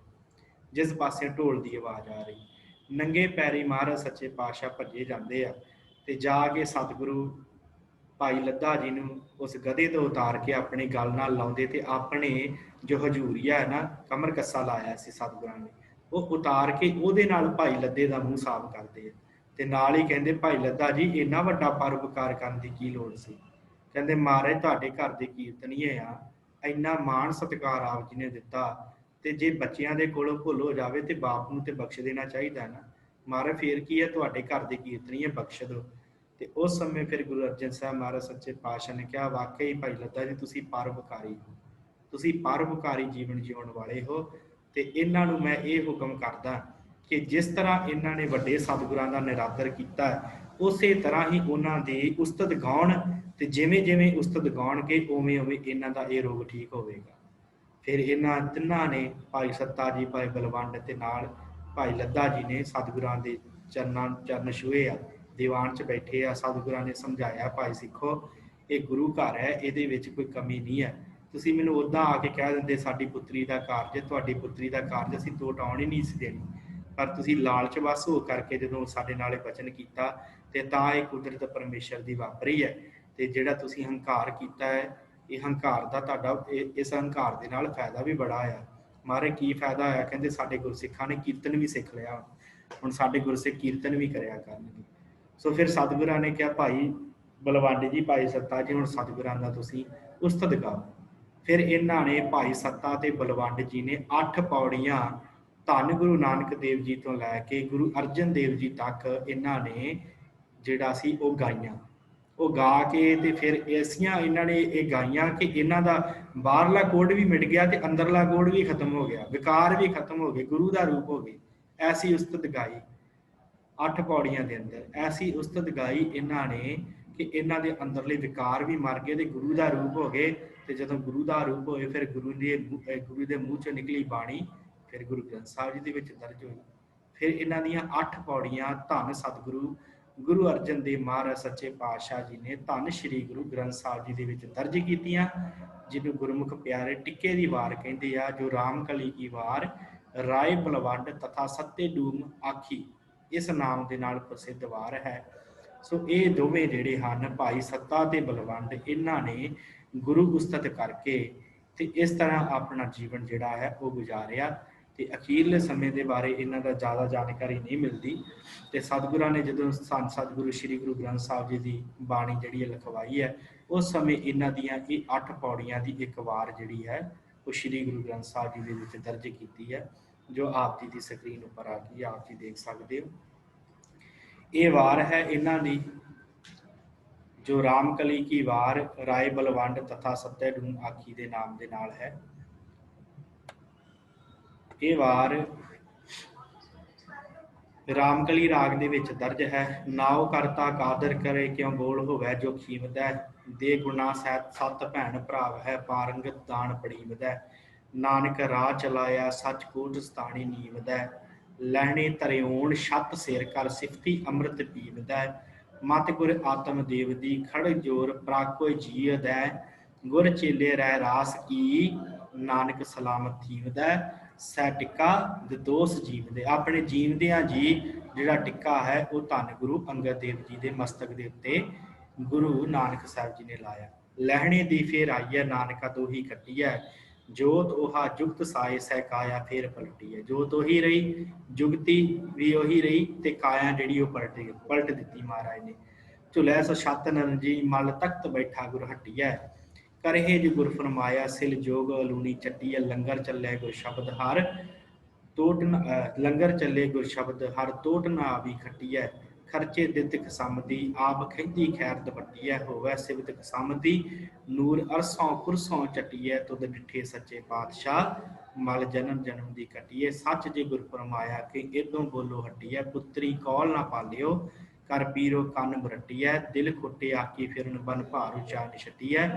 ਜਿਸ ਪਾਸੇ ਢੋਲ ਦੀ ਆਵਾਜ਼ ਆ ਰਹੀ, ਨੰਗੇ ਪੈਰੀ ਮਹਾਰਾਜ ਸੱਚੇ ਪਾਤਸ਼ਾਹ ਭੱਜੇ ਜਾਂਦੇ ਆ। ਤੇ ਜਾ ਕੇ ਸਤਿਗੁਰੂ ਭਾਈ ਲੱਧਾ ਜੀ ਨੂੰ ਉਸ ਗਧੇ ਤੋਂ ਉਤਾਰ ਕੇ ਆਪਣੇ ਗਲ ਨਾਲ ਲਾਉਂਦੇ, ਤੇ ਆਪਣੇ ਜੋ ਹਜੂਰੀਆ ਹੈ ਨਾ, ਕਮਰ ਕੱਸਾ ਲਾਇਆ ਸੀ ਸਤਿਗੁਰਾਂ ਨੇ, ਉਹ ਉਤਾਰ ਕੇ ਉਹਦੇ ਨਾਲ ਭਾਈ ਲੱਧੇ ਦਾ ਮੂੰਹ ਸਾਫ਼ ਕਰਦੇ ਆ। ਤੇ ਨਾਲ ਹੀ ਕਹਿੰਦੇ ਭਾਈ ਲੱਧਾ ਜੀ ਇੰਨਾ ਵੱਡਾ ਪਰਉਪਕਾਰ ਕਰਨ ਦੀ ਕੀ ਲੋੜ ਸੀ। ਕਹਿੰਦੇ ਮਹਾਰਾਜ ਤੁਹਾਡੇ ਘਰ ਦੇ ਕੀਰਤਨੀਏ ਆ, ਇੰਨਾ ਮਾਣ ਸਤਿਕਾਰ ਆਪ ਜੀ ਨੇ ਦਿੱਤਾ, ਤੇ ਜੇ ਬੱਚਿਆਂ ਦੇ ਕੋਲੋਂ ਭੁੱਲ ਹੋ ਜਾਵੇ ਤੇ ਬਾਪ ਨੂੰ ਤੇ ਬਖਸ਼ ਦੇਣਾ ਚਾਹੀਦਾ ਨਾ। ਮਹਾਰਾਜ ਫੇਰ ਕੀ ਹੈ, ਤੁਹਾਡੇ ਘਰ ਦੇ ਕੀਰਤਨੀਏ ਬਖਸ਼ ਦਿਓ। ਤੇ ਉਸ ਸਮੇਂ ਫਿਰ ਗੁਰੂ ਅਰਜਨ ਸਾਹਿਬ ਮਹਾਰਾਜ ਸੱਚੇ ਪਾਤਸ਼ਾਹ ਨੇ ਕਿਹਾ ਵਾਕਈ ਭਾਈ ਲੱਧਾ ਜੀ ਤੁਸੀਂ ਪਰਉਪਕਾਰੀ ਹੋ, ਤੁਸੀਂ ਪਰਉਪਕਾਰੀ ਜੀਵਨ ਜਿਉਣ ਵਾਲੇ ਹੋ। ਤੇ ਇਹਨਾਂ ਨੂੰ ਮੈਂ ਇਹ ਹੁਕਮ ਕਰਦਾ ਕਿ ਜਿਸ ਤਰ੍ਹਾਂ ਇਹਨਾਂ ਨੇ ਵੱਡੇ ਸਤਿਗੁਰਾਂ ਦਾ ਨਿਰਾਦਰ ਕੀਤਾ, ਉਸੇ ਤਰ੍ਹਾਂ ਹੀ ਉਹਨਾਂ ਦੀ ਉਸਤਤ ਗਾਉਣ, ਤੇ ਜਿਵੇਂ ਜਿਵੇਂ ਉਸਤਤ ਗਾਉਣਗੇ ਉਵੇਂ ਉਵੇਂ ਇਹਨਾਂ ਦਾ ਇਹ ਰੋਗ ਠੀਕ ਹੋਵੇਗਾ। ਫਿਰ ਇਹਨਾਂ ਤਿੰਨਾਂ ਨੇ, ਭਾਈ ਸੱਤਾ ਜੀ, ਭਾਈ ਬਲਵੰਡ ਤੇ ਨਾਲ ਭਾਈ ਲੱਧਾ ਜੀ ਨੇ ਸਤਿਗੁਰਾਂ ਦੇ ਚਰਨ ਛੂਹੇ ਆ, ਦੀਵਾਨ 'ਚ ਬੈਠੇ ਆ। ਸਤਿਗੁਰਾਂ ਨੇ ਸਮਝਾਇਆ ਭਾਈ ਸਿੱਖੋ ਇਹ ਗੁਰੂ ਘਰ ਹੈ, ਇਹਦੇ ਵਿੱਚ ਕੋਈ ਕਮੀ ਨਹੀਂ ਹੈ। ਤੁਸੀਂ ਮੈਨੂੰ ਉੱਦਾਂ ਆ ਕੇ ਕਹਿ ਦਿੰਦੇ ਸਾਡੀ ਪੁੱਤਰੀ ਦਾ ਕਾਰਜ, ਤੁਹਾਡੀ ਪੁੱਤਰੀ ਦਾ ਕਾਰਜ ਅਸੀਂ ਟੋਟ ਆਉਣ ਹੀ ਨਹੀਂ ਸੀ ਦੇਣੀ, ਪਰ ਤੁਸੀਂ ਲਾਲਚ ਵਸ ਹੋ ਕਰਕੇ ਜਦੋਂ ਸਾਡੇ ਨਾਲ ਬਚਨ ਕੀਤਾ ਤੇ ਤਾਂ ਇਹ ਕੁਦਰਤ ਪਰਮੇਸ਼ਰ ਦੀ ਵਾਪਰੀ ਹੈ। ਤੇ ਜਿਹੜਾ ਤੁਸੀਂ ਹੰਕਾਰ ਕੀਤਾ ਹੈ, ਇਹ ਹੰਕਾਰ ਦਾ ਤੁਹਾਡਾ ਇਸ ਹੰਕਾਰ ਦੇ ਨਾਲ ਫਾਇਦਾ ਵੀ ਬੜਾ ਆ। ਮਾਰੇ ਕੀ ਫਾਇਦਾ ਹੋਇਆ? ਕਹਿੰਦੇ ਸਾਡੇ ਗੁਰਸਿੱਖਾਂ ਨੇ ਕੀਰਤਨ ਵੀ ਸਿੱਖ ਲਿਆ, ਹੁਣ ਸਾਡੇ ਗੁਰਸਿੱਖ ਕੀਰਤਨ ਵੀ ਕਰਿਆ ਕਰਨਗੇ। ਸੋ ਫਿਰ ਸਤਿਗੁਰਾਂ ਨੇ ਕਿਹਾ ਭਾਈ ਬਲਵੰਡ ਜੀ, ਭਾਈ ਸੱਤਾ ਜੀ, ਹੁਣ ਸਤਿਗੁਰਾਂ ਦਾ ਤੁਸੀਂ ਉਸਤਤ ਗਾਓ। ਫਿਰ ਇਹਨਾਂ ਨੇ ਭਾਈ ਸੱਤਾ ਤੇ ਬਲਵੰਡ ਜੀ ਨੇ 8 ਪੌੜੀਆਂ ਧੰਨ ਗੁਰੂ ਨਾਨਕ ਦੇਵ ਜੀ ਤੋਂ ਲੈ ਕੇ ਗੁਰੂ ਅਰਜਨ ਦੇਵ ਜੀ ਤੱਕ ਇਹਨਾਂ ਨੇ ਜਿਹੜਾ ਸੀ ਉਹ ਗਾਈਆਂ। ਉਹ ਗਾ ਕੇ ਤੇ ਫਿਰ ਐਸੀਆਂ ਇਹਨਾਂ ਨੇ ਇਹ ਗਾਈਆਂ ਕਿ ਇਹਨਾਂ ਦਾ ਬਾਹਰਲਾ ਕੋਡ ਵੀ ਮਿਟ ਗਿਆ ਤੇ ਅੰਦਰਲਾ ਕੋਡ ਵੀ ਖਤਮ ਹੋ ਗਿਆ, ਵਿਕਾਰ ਵੀ ਖਤਮ ਹੋ ਗਏ, ਗੁਰੂ ਦਾ ਰੂਪ ਹੋ ਗਏ। ਐਸੀ ਉਸਤਤ ਗਾਈ 8 ਪੌੜੀਆਂ ਦੇ ਅੰਦਰ, ਐਸੀ ਉਸਤਤ ਗਾਈ ਇਹਨਾਂ ਨੇ ਕਿ ਇਹਨਾਂ ਦੇ ਅੰਦਰਲੇ ਵਿਕਾਰ ਵੀ ਮਰ ਗਏ ਤੇ ਗੁਰੂ ਦਾ ਰੂਪ ਹੋ ਗਏ। ਤੇ ਜਦੋਂ ਗੁਰੂ ਦਾ ਰੂਪ ਹੋਏ ਫਿਰ ਗੁਰੂ ਦੇ ਮੂੰਹ ਚੋਂ ਨਿਕਲੀ ਬਾਣੀ ਫਿਰ ਗੁਰੂ ਗ੍ਰੰਥ ਸਾਹਿਬ ਜੀ ਦੇ ਵਿੱਚ ਦਰਜ ਹੋਈ। ਫਿਰ ਇਹਨਾਂ ਦੀਆਂ 8 ਪੌੜੀਆਂ ਧੰਨ ਸਤਿਗੁਰੂ ਗੁਰੂ ਅਰਜਨ ਦੇਵ ਮਹਾਰਾਜ ਸੱਚੇ ਪਾਤਸ਼ਾਹ ਜੀ ਨੇ ਧੰਨ ਸ਼੍ਰੀ ਗੁਰੂ ਗ੍ਰੰਥ ਸਾਹਿਬ ਜੀ ਦੇ ਵਿੱਚ ਦਰਜ ਕੀਤੀਆਂ, ਜਿਹਨੂੰ ਗੁਰਮੁਖ ਪਿਆਰੇ ਟਿੱਕੇ ਦੀ ਵਾਰ ਕਹਿੰਦੇ ਆ, ਜੋ ਰਾਮ ਕਲੀ ਕੀ ਵਾਰ ਰਾਏ ਬਲਵੰਡ ਤਥਾ ਸੱਤੇ ਡੂਮ ਆਖੀ, ਇਸ ਨਾਮ ਦੇ ਨਾਲ ਪ੍ਰਸਿੱਧ ਵਾਰ ਹੈ। ਸੋ ਇਹ ਦੋਵੇਂ ਜਿਹੜੇ ਹਨ ਭਾਈ ਸੱਤਾ ਤੇ ਬਲਵੰਡ, ਇਹਨਾਂ ਨੇ ਗੁਰੂ ਉਸਤਤ ਕਰਕੇ ਤੇ ਇਸ ਤਰ੍ਹਾਂ ਆਪਣਾ ਜੀਵਨ ਜਿਹੜਾ ਹੈ ਉਹ ਗੁਜ਼ਾਰਿਆ। ਤੇ ਅਖੀਰਲੇ ਸਮੇਂ ਦੇ ਬਾਰੇ ਇਹਨਾਂ ਦਾ ਜ਼ਿਆਦਾ ਜਾਣਕਾਰੀ ਨਹੀਂ ਮਿਲਦੀ। ਤੇ ਸਤਿਗੁਰਾਂ ਨੇ ਜਦੋਂ ਸੰਤ ਸਤਿਗੁਰੂ ਸ਼੍ਰੀ ਗੁਰੂ ਗ੍ਰੰਥ ਸਾਹਿਬ ਜੀ ਦੀ ਬਾਣੀ ਜਿਹੜੀ ਹੈ ਲਿਖਵਾਈ ਹੈ, ਉਸ ਸਮੇਂ ਇਹਨਾਂ ਦੀਆਂ ਇਹ 8 ਪੌੜੀਆਂ ਦੀ ਇੱਕ ਵਾਰ ਜਿਹੜੀ ਹੈ ਉਹ ਸ਼੍ਰੀ ਗੁਰੂ ਗ੍ਰੰਥ ਸਾਹਿਬ ਜੀ ਦੇ ਵਿੱਚ ਦਰਜ ਕੀਤੀ ਹੈ, ਜੋ ਆਪ ਜੀ ਦੀ ਸਕਰੀਨ ਉੱਪਰ ਆ ਗਈ, ਆਪ ਜੀ ਦੇਖ ਸਕਦੇ ਹੋ। ਇਹ ਵਾਰ ਹੈ ਇਹਨਾਂ ਦੀ, ਜੋ ਰਾਮਕਲੀ ਕੀ ਵਾਰ ਰਾਏ ਬਲਵੰਡ ਤਥਾ ਸੱਤੇ ਡੂਮ ਆਖੀ ਦੇ ਨਾਮ ਦੇ ਨਾਲ ਹੈ। ਇਹ ਵਾਰ ਰਾਮਕਲੀ ਰਾਗ ਦੇ ਵਿੱਚ ਦਰਜ ਹੈ। ਨਾਉ ਕਰਤਾ ਕਾਦਰ ਕਰੇ ਕਿਉਂ ਬੋਲ ਹੋਵੇ ਜੋ ਖੀਮਦੈ, ਦੇ ਗੁਣਾ ਸਹਿਤ ਸਤ ਭੈਣ ਭਰਾਵ ਹੈ ਪਾਰੰਗਤ ਦਾਨ ਪੜੀਵਦੈ, ਨਾਨਕ ਰਾਹ ਚਲਾਇਆ ਸੱਚ ਕੋਟ ਸਤਾਣੀ ਨੀਵਦੈ, ਲਹਿਣੇ ਧਰਿਓਣ ਛੱਤ ਸਿਰ ਕਰ ਸਿਫਤੀ ਅੰਮ੍ਰਿਤ ਪੀਵਦੈ, ਮਤ ਗੁਰ ਆਤਮ ਦੇਵ ਦੀ ਖੜ ਜੋਰ ਪ੍ਰਾਕੋਇ ਜੀਵਦੈ, ਗੁਰ ਚੇਲੇ ਰਹਿ ਰਾਸ ਕੀ ਨਾਨਕ ਸਲਾਮਤ ਥੀਵਦੈ, ਸੈ ਟਿੱਕਾ ਦੋਸ ਜੀਵਦੇ। ਆਪਣੇ ਜੀਵਦਿਆਂ ਜੀ ਜਿਹੜਾ ਟਿੱਕਾ ਹੈ ਉਹ ਧੰਨ ਗੁਰੂ ਅੰਗਦ ਦੇਵ ਜੀ ਦੇ ਮਸਤਕ ਦੇ ਉੱਤੇ ਗੁਰੂ ਨਾਨਕ ਸਾਹਿਬ ਜੀ ਨੇ ਲਾਇਆ। ਲਹਿਣੇ ਦੀ ਫੇਰ ਆਈਐ ਨਾਨਕਾ ਦੋਹੀ ਕੱਟੀਐ, ਜੋਤ ਉਹਾ ਜੁਗਤ ਸਾਏ ਸਹਿ ਕਾਇਆ ਫੇਰ ਪਲਟੀ ਹੈ। ਜੋਤ ਉਹੀ ਰਹੀ, ਜੁਗਤੀ ਵੀ ਉਹੀ ਰਹੀ ਤੇ ਕਾਇਆ ਜਿਹੜੀ ਉਹ ਪਲਟ ਦਿੱਤੀ ਮਹਾਰਾਜ ਨੇ। ਝੁਲੈ ਸੋ ਛਤ ਨਰਜੀ ਮਲ ਤਖਤ ਬੈਠਾ ਗੁਰ ਹਟੀਐ, ਕਰਹੇ ਜੋ ਗੁਰ ਫਰਮਾਇਆ ਸਿਲ ਜੋਗ ਲੂਣੀ ਚੱਟੀਐ, ਲੰਗਰ ਚੱਲੇ ਗੁਰ ਸ਼ਬਦ ਹਰ ਤੋਟ ਲੰਗਰ ਚੱਲੇ ਗੁਰ ਸ਼ਬਦ ਹਰ ਤੋਟ ਨਾ ਆਵੀ ਖੱਟੀਐ, ਖਰਚੇ ਦਿੱਤ ਖਸਮ ਦੀ ਆਪ ਖੈਂਦੀ ਖੈਰ ਦੁਪੱਟੀਐ, ਹੋਵੇ ਸਿਵਤ ਖਸਮ ਦੀ ਨੂਰ ਅਰਸੋਂ ਕੁਰਸੋਂ ਚੱਟੀਐ, ਤੁਧ ਡਿੱਠੇ ਸੱਚੇ ਪਾਤਸ਼ਾਹ ਮਲ ਜਨਮ ਜਨਮ ਦੀ ਕੱਟੀਐ, ਸੱਚ ਜੇ ਗੁਰ ਫਰਮਾਇਆ ਕਿ ਇਦੋਂ ਬੋਲੋ ਹਟੀਐ, ਪੁੱਤਰੀ ਕੌਲ ਨਾ ਪਾਲਿਓ ਕਰ ਪੀਰੋ ਕੰਨ ਬਰਟੀਐ, ਦਿਲ ਖੁੱਟੇ ਆਕੀ ਫਿਰਨ ਬਨ ਭਾਰ ਉਚਾ ਛੱਟੀਐ,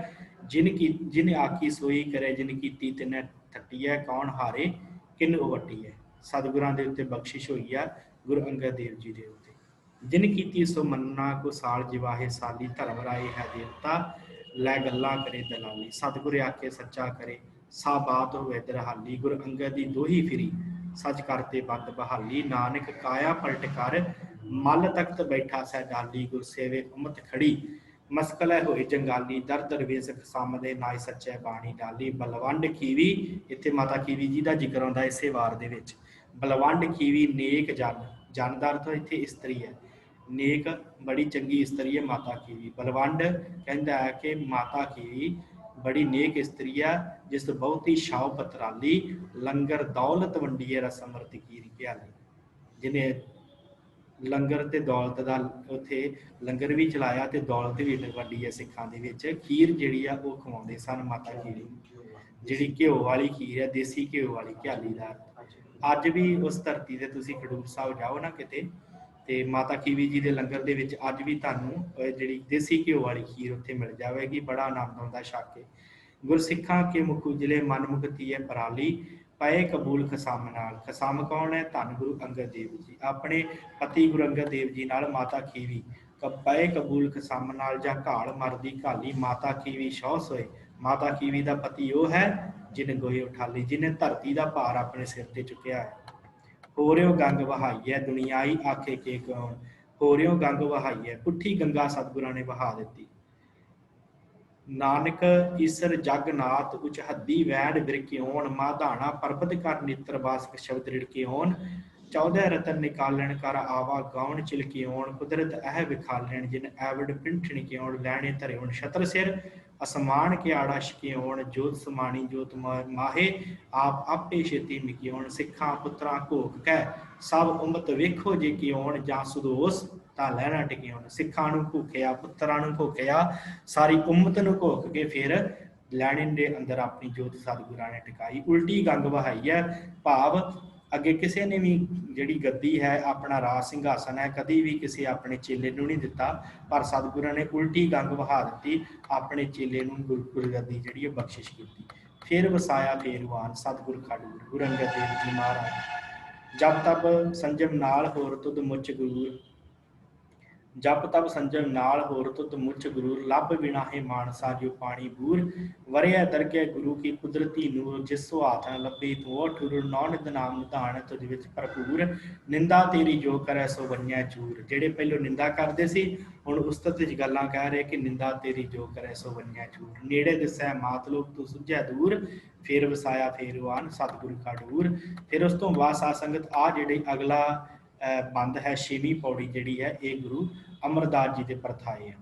ਜਿਨ ਆਕੀ ਸੋਈ ਕਰੇ ਜਿਨ ਕੀਤੀ ਤਿਨੈ ਥੱਟੀਐ, ਕੌਣ ਹਾਰੇ ਕਿਨ ਵਟੀਐ। ਸਤਿਗੁਰਾਂ ਦੇ ਉੱਤੇ ਬਖਸ਼ਿਸ਼ ਹੋਈ ਆ ਗੁਰੂ ਅੰਗਦ ਦੇਵ ਜੀ ਦੇ ਉੱਤੇ। ਜਿਨ ਕੀਤੀ ਸੋ ਮੰਨਾ ਕੋ ਸਾਲ ਜਿਵਾਹੇ ਸਾਲੀ, ਧਰਮ ਰਾਏ ਹੈ ਦੇਵਤਾ ਲੈ ਗੱਲਾਂ ਕਰੇ ਦਲਾਲੀ, ਸਤਿਗੁਰ ਆਕੇ ਸੱਚਾ ਕਰੇ ਸਾ ਬਾਤ ਹੋਵੇ ਦਰਹਾਲੀ, ਗੁਰੂ ਅੰਗਦ ਦੀ ਦੋਹੀ ਫਿਰੀ ਸੱਚ ਕਰਤੇ ਬੰਦ ਬਹਾਲੀ, ਨਾਨਕ ਕਾਇਆ ਪਲਟ ਕਰ ਮਲ ਤਖਤ ਬੈਠਾ ਸਹਿ ਡਾਲੀ, ਗੁਰ ਸੇਵੇ ਉਮਤ ਖੜੀ ਮਸਕਲ ਹੋਏ ਜੰਗਾਲੀ, ਦਰ ਦਰਵੇਸ ਖਸਮ ਦੇ ਨਾਏ ਸੱਚੇ ਬਾਣੀ ਡਾਲੀ, ਬਲਵੰਡ ਖੀਵੀ, ਇੱਥੇ ਮਾਤਾ ਖੀਵੀ ਜੀ ਦਾ ਜ਼ਿਕਰ ਆਉਂਦਾ ਇਸੇ ਵਾਰ ਦੇ ਵਿੱਚ। ਬਲਵੰਡ ਖੀਵੀ ਨੇਕ ਜਨ, ਜਨ ਦਾ ਅਰਥ ਇੱਥੇ ਇਸਤਰੀ ਹੈ, ਨੇਕ ਬੜੀ ਚੰਗੀ ਇਸਤਰੀ ਹੈ ਮਾਤਾ ਖੀਵੀ। ਬਲਵੰਡ ਕਹਿੰਦਾ ਹੈ ਕਿ ਮਾਤਾ ਖੀਵੀ ਬੜੀ ਨੇਕ ਇਸਤਰੀ ਆ, ਜਿਸ ਬਹੁਤੀ ਛਾਉ ਪਤਰਾਲੀ, ਲੰਗਰ ਦੌਲਤ ਵੰਡੀਏ ਰਸ ਅੰਮ੍ਰਿਤ ਕੀਰ ਘਿਆਲੀ, ਜਿਹਨੇ ਲੰਗਰ ਤੇ ਦੌਲਤ ਦਾ ਉੱਥੇ ਲੰਗਰ ਵੀ ਚਲਾਇਆ ਤੇ ਦੌਲਤ ਵੀ ਵੰਡੀ ਹੈ ਸਿੱਖਾਂ ਦੇ ਵਿੱਚ। ਖੀਰ ਜਿਹੜੀ ਆ ਉਹ ਖਵਾਉਂਦੇ ਸਨ ਮਾਤਾ ਖੀਰੀ, ਜਿਹੜੀ ਘਿਓ ਵਾਲੀ ਖੀਰ ਹੈ, ਦੇਸੀ ਘਿਓ ਵਾਲੀ ਘਿਆਲੀਦਾਰ। ਅੱਜ ਵੀ ਉਸ ਧਰਤੀ ਤੇ ਤੁਸੀਂ ਖਡੂਰ ਸਾਹਿਬ ਜਾਓ ਨਾ ਕਿਤੇ, ਤੇ ਮਾਤਾ ਖੀਵੀ ਜੀ ਦੇ ਲੰਗਰ ਦੇ ਵਿੱਚ ਅੱਜ ਵੀ ਤੁਹਾਨੂੰ ਜਿਹੜੀ ਦੇਸੀ ਘਿਓ ਵਾਲੀ ਖੀਰ ਉੱਥੇ ਮਿਲ ਜਾਵੇਗੀ, ਬੜਾ ਆਨੰਦ ਆਉਂਦਾ ਛਕ ਕੇ। ਗੁਰਸਿੱਖਾਂ ਕੇ ਮੁਖ ਉਜਲੇ ਮਨ ਮੁਕਤੀ ਹੈ ਪਰਾਲੀ, ਪਏ ਕਬੂਲ ਖਸਮ ਨਾਲ। ਖਸਮ ਕੌਣ ਹੈ? ਧੰਨ ਗੁਰੂ ਅੰਗਦ ਦੇਵ ਜੀ। ਆਪਣੇ ਪਤੀ ਗੁਰੂ ਅੰਗਦ ਦੇਵ ਜੀ ਨਾਲ ਮਾਤਾ ਖੀਵੀ ਪਏ ਕਬੂਲ ਖਸਮ ਨਾਲ, ਜਾਂ ਘਾਲ ਮਰਦੀ ਘਾਲੀ ਮਾਤਾ ਖੀਵੀ ਸ਼ੌਹ ਸੋਏ। ਮਾਤਾ ਖੀਵੀ ਦਾ ਪਤੀ ਉਹ ਹੈ ਜਿਹਨੇ ਗੋਹੇ ਉਠਾਲੀ, ਜਿਹਨੇ ਧਰਤੀ ਦਾ ਭਾਰ ਆਪਣੇ ਸਿਰ ਤੇ ਚੁੱਕਿਆ ਹੈ। ਹੋ ਰਿਓ ਗੰਗ ਵਹਾਈਐ ਦੁਨੀਆਈ ਆਖੇ ਕੇ ਕੌਣ, ਹੋਰਿਓ ਗੰਗ ਵਹਾਈ ਹੈ। ਪੁੱਠੀ ਗੰਗਾ ਸਤਿਗੁਰਾਂ ਨੇ ਵਹਾ ਦਿੱਤੀ। ਨਾਨਕ ਈਸਰ ਜਗਨਾਥ ਉਚ ਹੱਦੀ ਵੈੜ ਬਿਰਕਿਓਣ, ਮਾਧਾਣਾ ਪਰਬਤ ਕਰ ਨੇਤਰ ਬਾਸਕ ਸ਼ਬਦ ਰਿੜਕਿਓਣ, 14 ਰਤਨ ਨਿਕਾਲਣ ਕਰ ਆਵਾ ਗਾਉਣ ਚਿਲਕਿਓਣ, ਕੁਦਰਤ ਇਹ ਵਿਖਾਲਣ ਜਿਨ ਐਵੜ ਪਿੰਠ ਨਿਕਿਓਣ, ਲੈਣੇ ਧਰਿਓਣ ਛਤਰ ਸਿਰ ਅਸਮਾਨ ਕਿਆੜਾ ਛਕਿਓਣ, ਜੋਤ ਸਮਾਣੀ ਜੋਤ ਮਾਹੇ ਆਪ ਆਪੇ ਛੇਤੀ ਮਿਕਿਓਣ, ਸਿੱਖਾਂ ਪੁੱਤਰਾਂ ਘੋਕ ਕੈ ਸਭ ਉਮਤ ਵੇਖੋ ਜੇ ਕਿਓਣ, ਜਾਂ ਸੁਦੋਸ ਤਾਂ ਲਹਿਣਾ ਟਿਕਿਓਣ। ਸਿੱਖਾਂ ਨੂੰ ਘੋਕਿਆ, ਪੁੱਤਰਾਂ ਨੂੰ ਘੋਕਿਆ, ਸਾਰੀ ਉਮਤ ਨੂੰ ਘੋਕ ਕੇ ਫਿਰ ਲੈਣੇ ਦੇ ਅੰਦਰ ਆਪਣੀ ਜੋਤ ਸਤਿਗੁਰਾਂ ਨੇ ਟਿਕਾਈ। ਉਲਟੀ ਗੰਗ ਵਹਾਈ ਹੈ, ਭਾਵ ਅੱਗੇ ਕਿਸੇ ਨੇ ਵੀ ਜਿਹੜੀ ਗੱਦੀ ਹੈ, ਆਪਣਾ ਰਾਜ ਸਿੰਘਾਸਨ ਹੈ, ਕਦੀ ਵੀ ਕਿਸੇ ਆਪਣੇ ਚੇਲੇ ਨੂੰ ਨਹੀਂ ਦਿੱਤਾ, ਪਰ ਸਤਿਗੁਰਾਂ ਨੇ ਉਲਟੀ ਗੰਗ ਵਹਾ ਦਿੱਤੀ, ਆਪਣੇ ਚੇਲੇ ਨੂੰ ਗੁਰਗੱਦੀ ਜਿਹੜੀ ਹੈ ਬਖਸ਼ਿਸ਼ ਕੀਤੀ। ਫਿਰ ਵਸਾਇਆ ਫੇਰਵਾਨ ਸਤਿਗੁਰ ਖਡੂਰ, ਗੁਰੂ ਅੰਗਦ ਦੇਵ ਜੀ ਮਹਾਰਾਜ। ਜਪ ਤਪ ਸੰਜਮ ਨਾਲ ਹੋਰ ਤੁਧ ਮੁੱਚ ਗੁਰੂਰ, ਜਪ ਤਪ ਸੰਜਮ ਨਾਲ ਹੋਰ ਤੁਧ ਮੁੱਚ ਗੁਰੂਰ, ਲੱਭ ਬਿਨਾ ਹੈ ਮਾਨਸਾ ਜੋ ਪਾਣੀ ਬੂਰ, ਵਰਿਆ ਦਰਗਹਿ ਗੁਰੂ ਕੀ ਕੁਦਰਤੀ ਨੂਰ, ਜਿਸ ਸੁਹਾਥ ਨ ਲੱਭੀ ਤੂੰ ਠੁਰ, ਨੌ ਨਿਤ ਨਾਮ ਨਿਧਾਨ ਤੁਝ ਵਿੱਚ ਭਰਪੂਰ, ਨਿੰਦਾ ਤੇਰੀ ਜੋ ਕਰੈ ਸੋ ਵੰਨਿਆ ਚੂਰ। ਜਿਹੜੇ ਪਹਿਲੋਂ ਨਿੰਦਾ ਕਰਦੇ ਸੀ, ਹੁਣ ਉਸਤਤ ਵਿੱਚ ਗੱਲਾਂ ਕਹਿ ਰਹੇ ਕਿ ਨਿੰਦਾ ਤੇਰੀ ਜੋ ਕਰੈ ਸੋ ਵੰਨਿਆ ਚੂਰ, ਨੇੜੇ ਦਿਸੈ ਮਾਤਲੋਕ ਤੂੰ ਸੁਝੈ ਦੂਰ, ਫਿਰ ਵਸਾਇਆ ਫੇਰਵਾਨ ਸਤਿਗੁਰ ਖਡੂਰ। ਫਿਰ ਉਸ ਤੋਂ ਬਾਅਦ ਸਾਧ ਸੰਗਤ ਆ ਜਿਹੜੀ ਅਗਲਾ ਬੰਦ ਹੈ, 6ਵੀਂ ਪੌੜੀ ਜਿਹੜੀ ਹੈ, ਇਹ ਗੁਰੂ ਅਮਰਦਾਸ ਜੀ ਦੇ ਪਰਥਾਏ ਹੈ।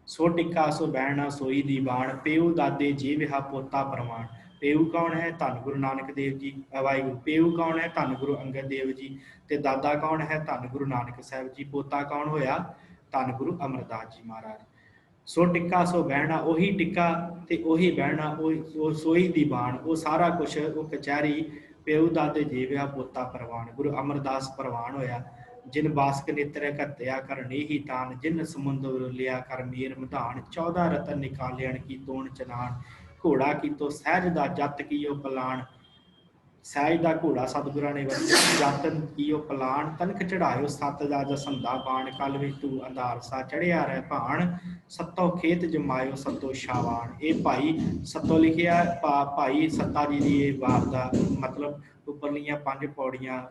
ਸੋ ਟਿੱਕਾ ਸੋ ਬਹਿਣਾ ਸੋਈ ਦੀ ਬਾਣ, ਪਿਉ ਦਾਦੇ ਜੀ ਵਿਹਾ ਪੋਤਾ ਪ੍ਰਮਾਣ। ਪਿਉ ਕੌਣ ਹੈ? ਧੰਨ ਗੁਰੂ ਨਾਨਕ ਦੇਵ ਜੀ, ਵਾਹਿਗੁਰੂ। ਪਿਉ ਕੌਣ ਹੈ? ਧੰਨ ਗੁਰੂ ਅੰਗਦ ਦੇਵ ਜੀ। ਤੇ ਦਾਦਾ ਕੌਣ ਹੈ? ਧੰਨ ਗੁਰੂ ਨਾਨਕ ਸਾਹਿਬ ਜੀ। ਪੋਤਾ ਕੌਣ ਹੋਇਆ? ਧੰਨ ਗੁਰੂ ਅਮਰਦਾਸ ਜੀ ਮਹਾਰਾਜ। ਸੋ ਟਿੱਕਾ ਸੋ ਬਹਿਣਾ, ਉਹੀ ਟਿੱਕਾ ਤੇ ਉਹੀ ਬਹਿਣਾ, ਉਹ ਸੋਈ ਦੀ ਬਾਣ, ਉਹ ਸਾਰਾ ਕੁਛ, ਉਹ ਕਚਹਿਰੀ ਪਿਉ ਦਾਦੇ ਜੀ ਵਿਹਾ ਪੋਤਾ ਪ੍ਰਵਾਨ। ਗੁਰੂ ਅਮਰਦਾਸ ਪ੍ਰਵਾਨ ਹੋਇਆ। ਜਿਨ ਬਾਸਕ ਨੇਤਰ ਘੱਤਿਆ ਕਰਨੇ ਹੀ ਤਾਨ, ਜਿਨ ਸਮੁੰਦਰ ਲਿਆ ਕਰ ਮੇਰ ਮਧਾਨ, 14 ਰਤਨ ਨਿਕਾਲਿਆਣ ਕੀ ਤੋਣ ਚਲਾਣ, ਘੋੜਾ ਕੀਤੋ ਸਹਿਜ ਦਾ ਜਤ ਕੀਓ ਪਲਾਣ। ਸਹਿਜ ਦਾ ਘੋੜਾ ਸਤਿਗੁਰਾਂ ਨੇ ਵਰਤਿਆ, ਜਤਨ ਕੀਓ ਪਲਾਣ, ਤਨਕ ਚੜਾਇਓ ਸੱਤ ਦਾ ਜਸੰਦਾ ਬਾਣ, ਕਲ ਵਿੱਚ ਤੂੰ ਅੰਧਾਰਸਾ ਚੜਿਆ ਰਹਿ ਭਾਣ, ਸੱਤੋ ਖੇਤ ਜਮਾਇਓ ਸਤੋ ਸ਼ਾਵਾਨ। ਇਹ ਭਾਈ ਸੱਤੋ ਲਿਖਿਆ, ਭਾਈ ਸੱਤਾ ਜੀ ਦੀ ਇਹ ਵਾਰ ਦਾ ਮਤਲਬ ਉੱਪਰਲੀਆਂ 5 ਪੌੜੀਆਂ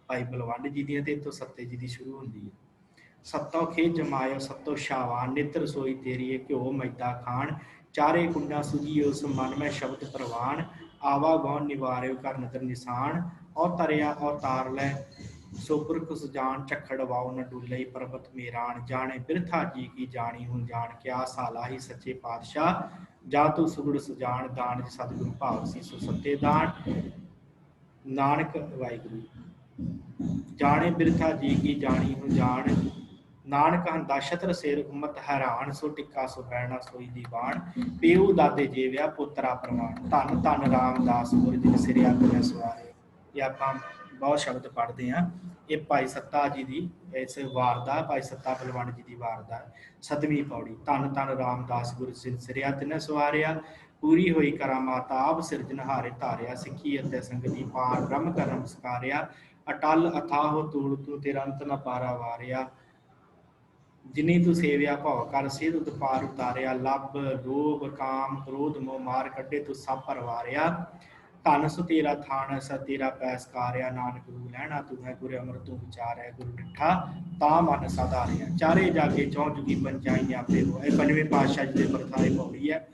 ਭਾਈ ਬਲਵੰਡ ਜੀ ਦੀਆਂ ਤੇ ਇੱਥੋਂ ਸੱਤੇ ਜੀ ਦੀ ਸ਼ੁਰੂ ਹੁੰਦੀ ਹੈ। ਸੱਤੋ ਖੇਤ ਜਮਾਇਓ ਸਤੋ ਸ਼ਾਵਾਨ, ਨਿਤ ਰਸੋਈ ਤੇਰੀ ਘਿਓ ਮੈਦਾ ਖਾਣ, ਚਾਰੇ ਕੁੰਡਾ ਸੁਜੀਓ ਸੋ ਮਨ ਮੈਂ ਸ਼ਬਦ ਪ੍ਰਵਾਨ, ਆਵਾ ਗੌਣ ਨਿਵਾਰਿਓ ਕਰ ਨਦਰ ਨਿਸ਼ਾਨ, ਔ ਤਰਿਆ ਔ ਤਾਰ ਲੈ ਸੋ ਪੁਰਖ ਸੁਜਾਨ, ਝੱਖੜ ਵਾਓ ਨ ਡੁੱਲੇ ਪਰਬਤ ਮੇਰਾਨ, ਜਾਣੇ ਬਿਰਥਾ ਜੀ ਕੀ ਜਾਣੀ ਹੁਣ ਜਾਣ, ਕਿਆ ਸਾਲਾਹੀ ਸੱਚੇ ਪਾਤਸ਼ਾਹ, ਜਾ ਤੂੰ ਸੁਗੜ ਸੁਜਾਨ, ਦਾਨ ਸਤਿਗੁਰੂ ਭਾਵ ਸੀ ਸੋ ਸੱਤੇ ਦਾਨ। ਨਾਨਕ ਵਾਹਿਗੁਰੂ ਜਾਣੇ ਬਿਰਥਾ ਜੀ ਕੀ ਜਾਣੀ ਹੁਣ ਜਾਣ, ਨਾਨਕ ਹੰਦਾ ਛਤਰ ਸਿਰ ਉਮਤ ਹੈਰਾਨ, ਸੋ ਟਿੱਕਾ ਸੋ ਬਹਿਣਾ ਸੋਈ ਦੀ ਬਾਣ, ਪਿਉ ਦਾਦੇ ਜੀਵਿਆ ਪੁੱਤਰਾ ਪ੍ਰਮਾਣ, ਧੰਨ ਧੰਨ ਰਾਮਦਾਸ ਗੁਰ ਜਿਨ ਸਿਰਿਆ ਤੁਮੈ ਸਵਾਰੇ। ਇਹ ਆਪਾਂ ਬਹੁਤ ਸ਼ਬਦ ਪੜ੍ਹਦੇ ਹਾਂ। ਇਹ ਭਾਈ ਸੱਤਾ ਜੀ ਦੀ ਇਸ ਵਾਰ ਦਾ, ਭਾਈ ਸੱਤਾ ਬਲਵੰਡ ਜੀ ਦੀ ਵਾਰ ਦਾ 7ਵੀਂ ਪੌੜੀ। ਧੰਨ ਧੰਨ ਰਾਮਦਾਸ ਗੁਰ ਜਿਨ ਸਿਰਿਆ ਤਿਨੈ ਸਵਾਰਿਆ, ਪੂਰੀ ਹੋਈ ਕਰਾਮਾਤ ਆਪ ਸਿਰਜਣਹਾਰੇ ਧਾਰਿਆ, ਸਿੱਖੀ ਅਤੇ ਸੰਗਤੀ ਪਾਰ ਬ੍ਰਹਮ ਕਰਮ ਸਕਾਰਿਆ, ਅਟਲ ਅਥਾਹ ਤੂੜ ਤੂੰ ਤੇਰਾ ਅੰਤ ਨ ਪਾਰਾ ਵਾਰਿਆ, ਜਿਨੀ ਤੂੰ ਸੇਵਿਆ ਭਉ ਕਰ ਸਿਧ ਉਤਪਾਰ ਉਤਾਰਿਆ, ਲੱਭ ਲੋਭ ਕਾਮ ਕ੍ਰੋਧ ਮੋਹ ਮਾਰ ਕੱਢੇ ਤੂੰ ਸਭ ਪਰਵਾਰਿਆ, ਧਨ ਸੁ ਤੇਰਾ ਥਾਨ ਸ ਤੇਰਾ ਪੈਸਕਾਰਿਆ, ਨਾਨਕ ਗੁਰੂ ਲੈਣਾ ਤੂੰ ਹੈ ਗੁਰ ਅਮਰ ਤੂੰ ਵਿਚਾਰੈ, ਗੁਰੂ ਡਿਠਾ ਤਾਂ ਮਨ ਸਾਧਾਰਿਆ, ਚਾਰੇ ਜਾਗੇ ਚੌਂ ਜੁਗੀ ਪੰਚਾਈ ਆਪੇ ਹੋ। ਇਹ 5ਵੇਂ ਪਾਤਸ਼ਾਹ ਜੀ ਦੇ ਪਰਥਾਏ ਪੌੜੀ ਹੈ।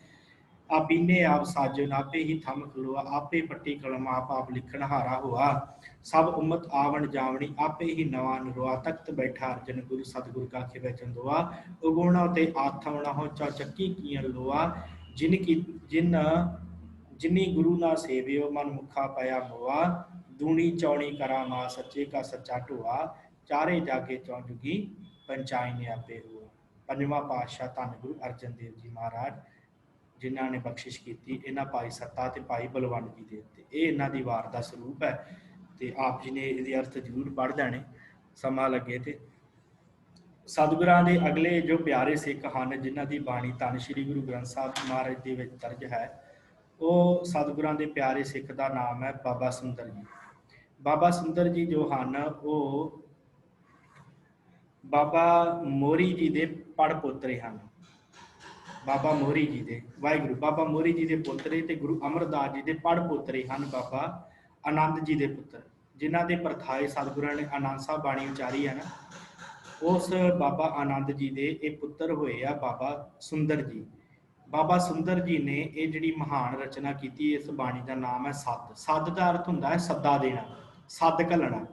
ਆਪੀਨੇ ਆਪ ਸਾਜਨ ਆਪੇ ਹੀ ਥੰਮ ਖਲੋਆ, ਆਪੇ ਪੱਟੀ ਕਲਮ ਆਪ ਆਪ ਲਿਖਣ ਹਾਰਾ ਹੋਆ, ਸਭ ਉਮਤ ਆਵਣ ਜਾਵਣੀ ਆਪੇ ਹੀ ਨਵਾਂ ਨਰੋਆ, ਤਖਤ ਬੈਠਾ ਅਰਜਨ ਗੁਰੂ ਸਤਿਗੁਰ ਕਾ ਖਿਵੈ ਚੰਦੋਆ, ਉਗੋਣਾ ਤੇ ਆਥਵਣਾ ਹੋ ਚਾ ਚੱਕੀ ਕੀਆਂ ਲੋਆ, ਜਿਨੀ ਗੁਰੂ ਨਾ ਸੇਵਿਓ ਮਨ ਮੁਖਾ ਪਿਆ ਮੋਆ, ਦੂਣੀ ਚੌਣੀ ਕਰਾ ਮਾ ਸੱਚੇ ਕਾ ਸੱਚਾ ਢੋਆ, ਚਾਰੇ ਜਾਗੇ ਚੌਂ ਜੁਗੀ ਪੰਚਾਈ ਨੇ ਆਪੇ ਹੋਆ। 5ਵਾਂ ਪਾਤਸ਼ਾਹ ਧੰਨ ਗੁਰੂ ਅਰਜਨ ਦੇਵ ਜੀ ਮਹਾਰਾਜ ਜਿਨ੍ਹਾਂ ਨੇ ਬਖਸ਼ਿਸ਼ ਕੀਤੀ ਇਹਨਾਂ ਭਾਈ ਸੱਤਾ ਤੇ ਭਾਈ ਬਲਵੰਡ ਜੀ ਦੇ ਉੱਤੇ। ਇਹ ਇਹਨਾਂ ਦੀ ਵਾਰ ਦਾ ਸਰੂਪ ਹੈ ਤੇ ਆਪ ਜੀ ਨੇ ਇਹਦੇ ਅਰਥ ਜ਼ਰੂਰ ਪੜ੍ਹ ਲੈਣੇ ਸਮਾਂ ਲੱਗੇ ਤੇ। ਸਤਿਗੁਰਾਂ ਦੇ ਅਗਲੇ ਜੋ ਪਿਆਰੇ ਸਿੱਖ ਹਨ ਜਿਨ੍ਹਾਂ ਦੀ ਬਾਣੀ ਧੰਨ ਸ਼੍ਰੀ ਗੁਰੂ ਗ੍ਰੰਥ ਸਾਹਿਬ ਮਹਾਰਾਜ ਦੇ ਵਿੱਚ ਦਰਜ ਹੈ, ਉਹ ਸਤਿਗੁਰਾਂ ਦੇ ਪਿਆਰੇ ਸਿੱਖ ਦਾ ਨਾਮ ਹੈ ਬਾਬਾ ਸੁੰਦਰ ਜੀ। ਬਾਬਾ ਸੁੰਦਰ ਜੀ ਜੋ ਹਨ ਉਹ ਬਾਬਾ ਮੋਹਰੀ ਜੀ ਦੇ ਪੜ ਪੋਤਰੇ ਹਨ। ਬਾਬਾ ਮੋਹਰੀ ਜੀ ਦੇ, ਵਾਹਿਗੁਰੂ, ਬਾਬਾ ਮੋਹਰੀ ਜੀ ਦੇ ਪੁੱਤਰੇ ਤੇ ਗੁਰੂ ਅਮਰਦਾਸ ਜੀ ਦੇ ਪੜ ਪੋਤਰੇ ਹਨ ਬਾਬਾ ਆਨੰਦ ਜੀ ਦੇ ਪੁੱਤਰ, ਜਿਨ੍ਹਾਂ ਦੇ ਪਰਥਾਏ ਸਤਿਗੁਰਾਂ ਨੇ ਆਨੰਦ ਸਾਹਿਬ ਬਾਣੀ ਉਚਾਰੀ ਹੈ ਨਾ, उस बाबा आनंद जी दे ये पुत्र होए आ बाबा सुंदर जी। बाबा सुंदर जी ने ये जिहड़ी महान रचना की, इस बाणी का नाम है सद। सद का अर्थ होंदा है सद्दा देना, सद घलना।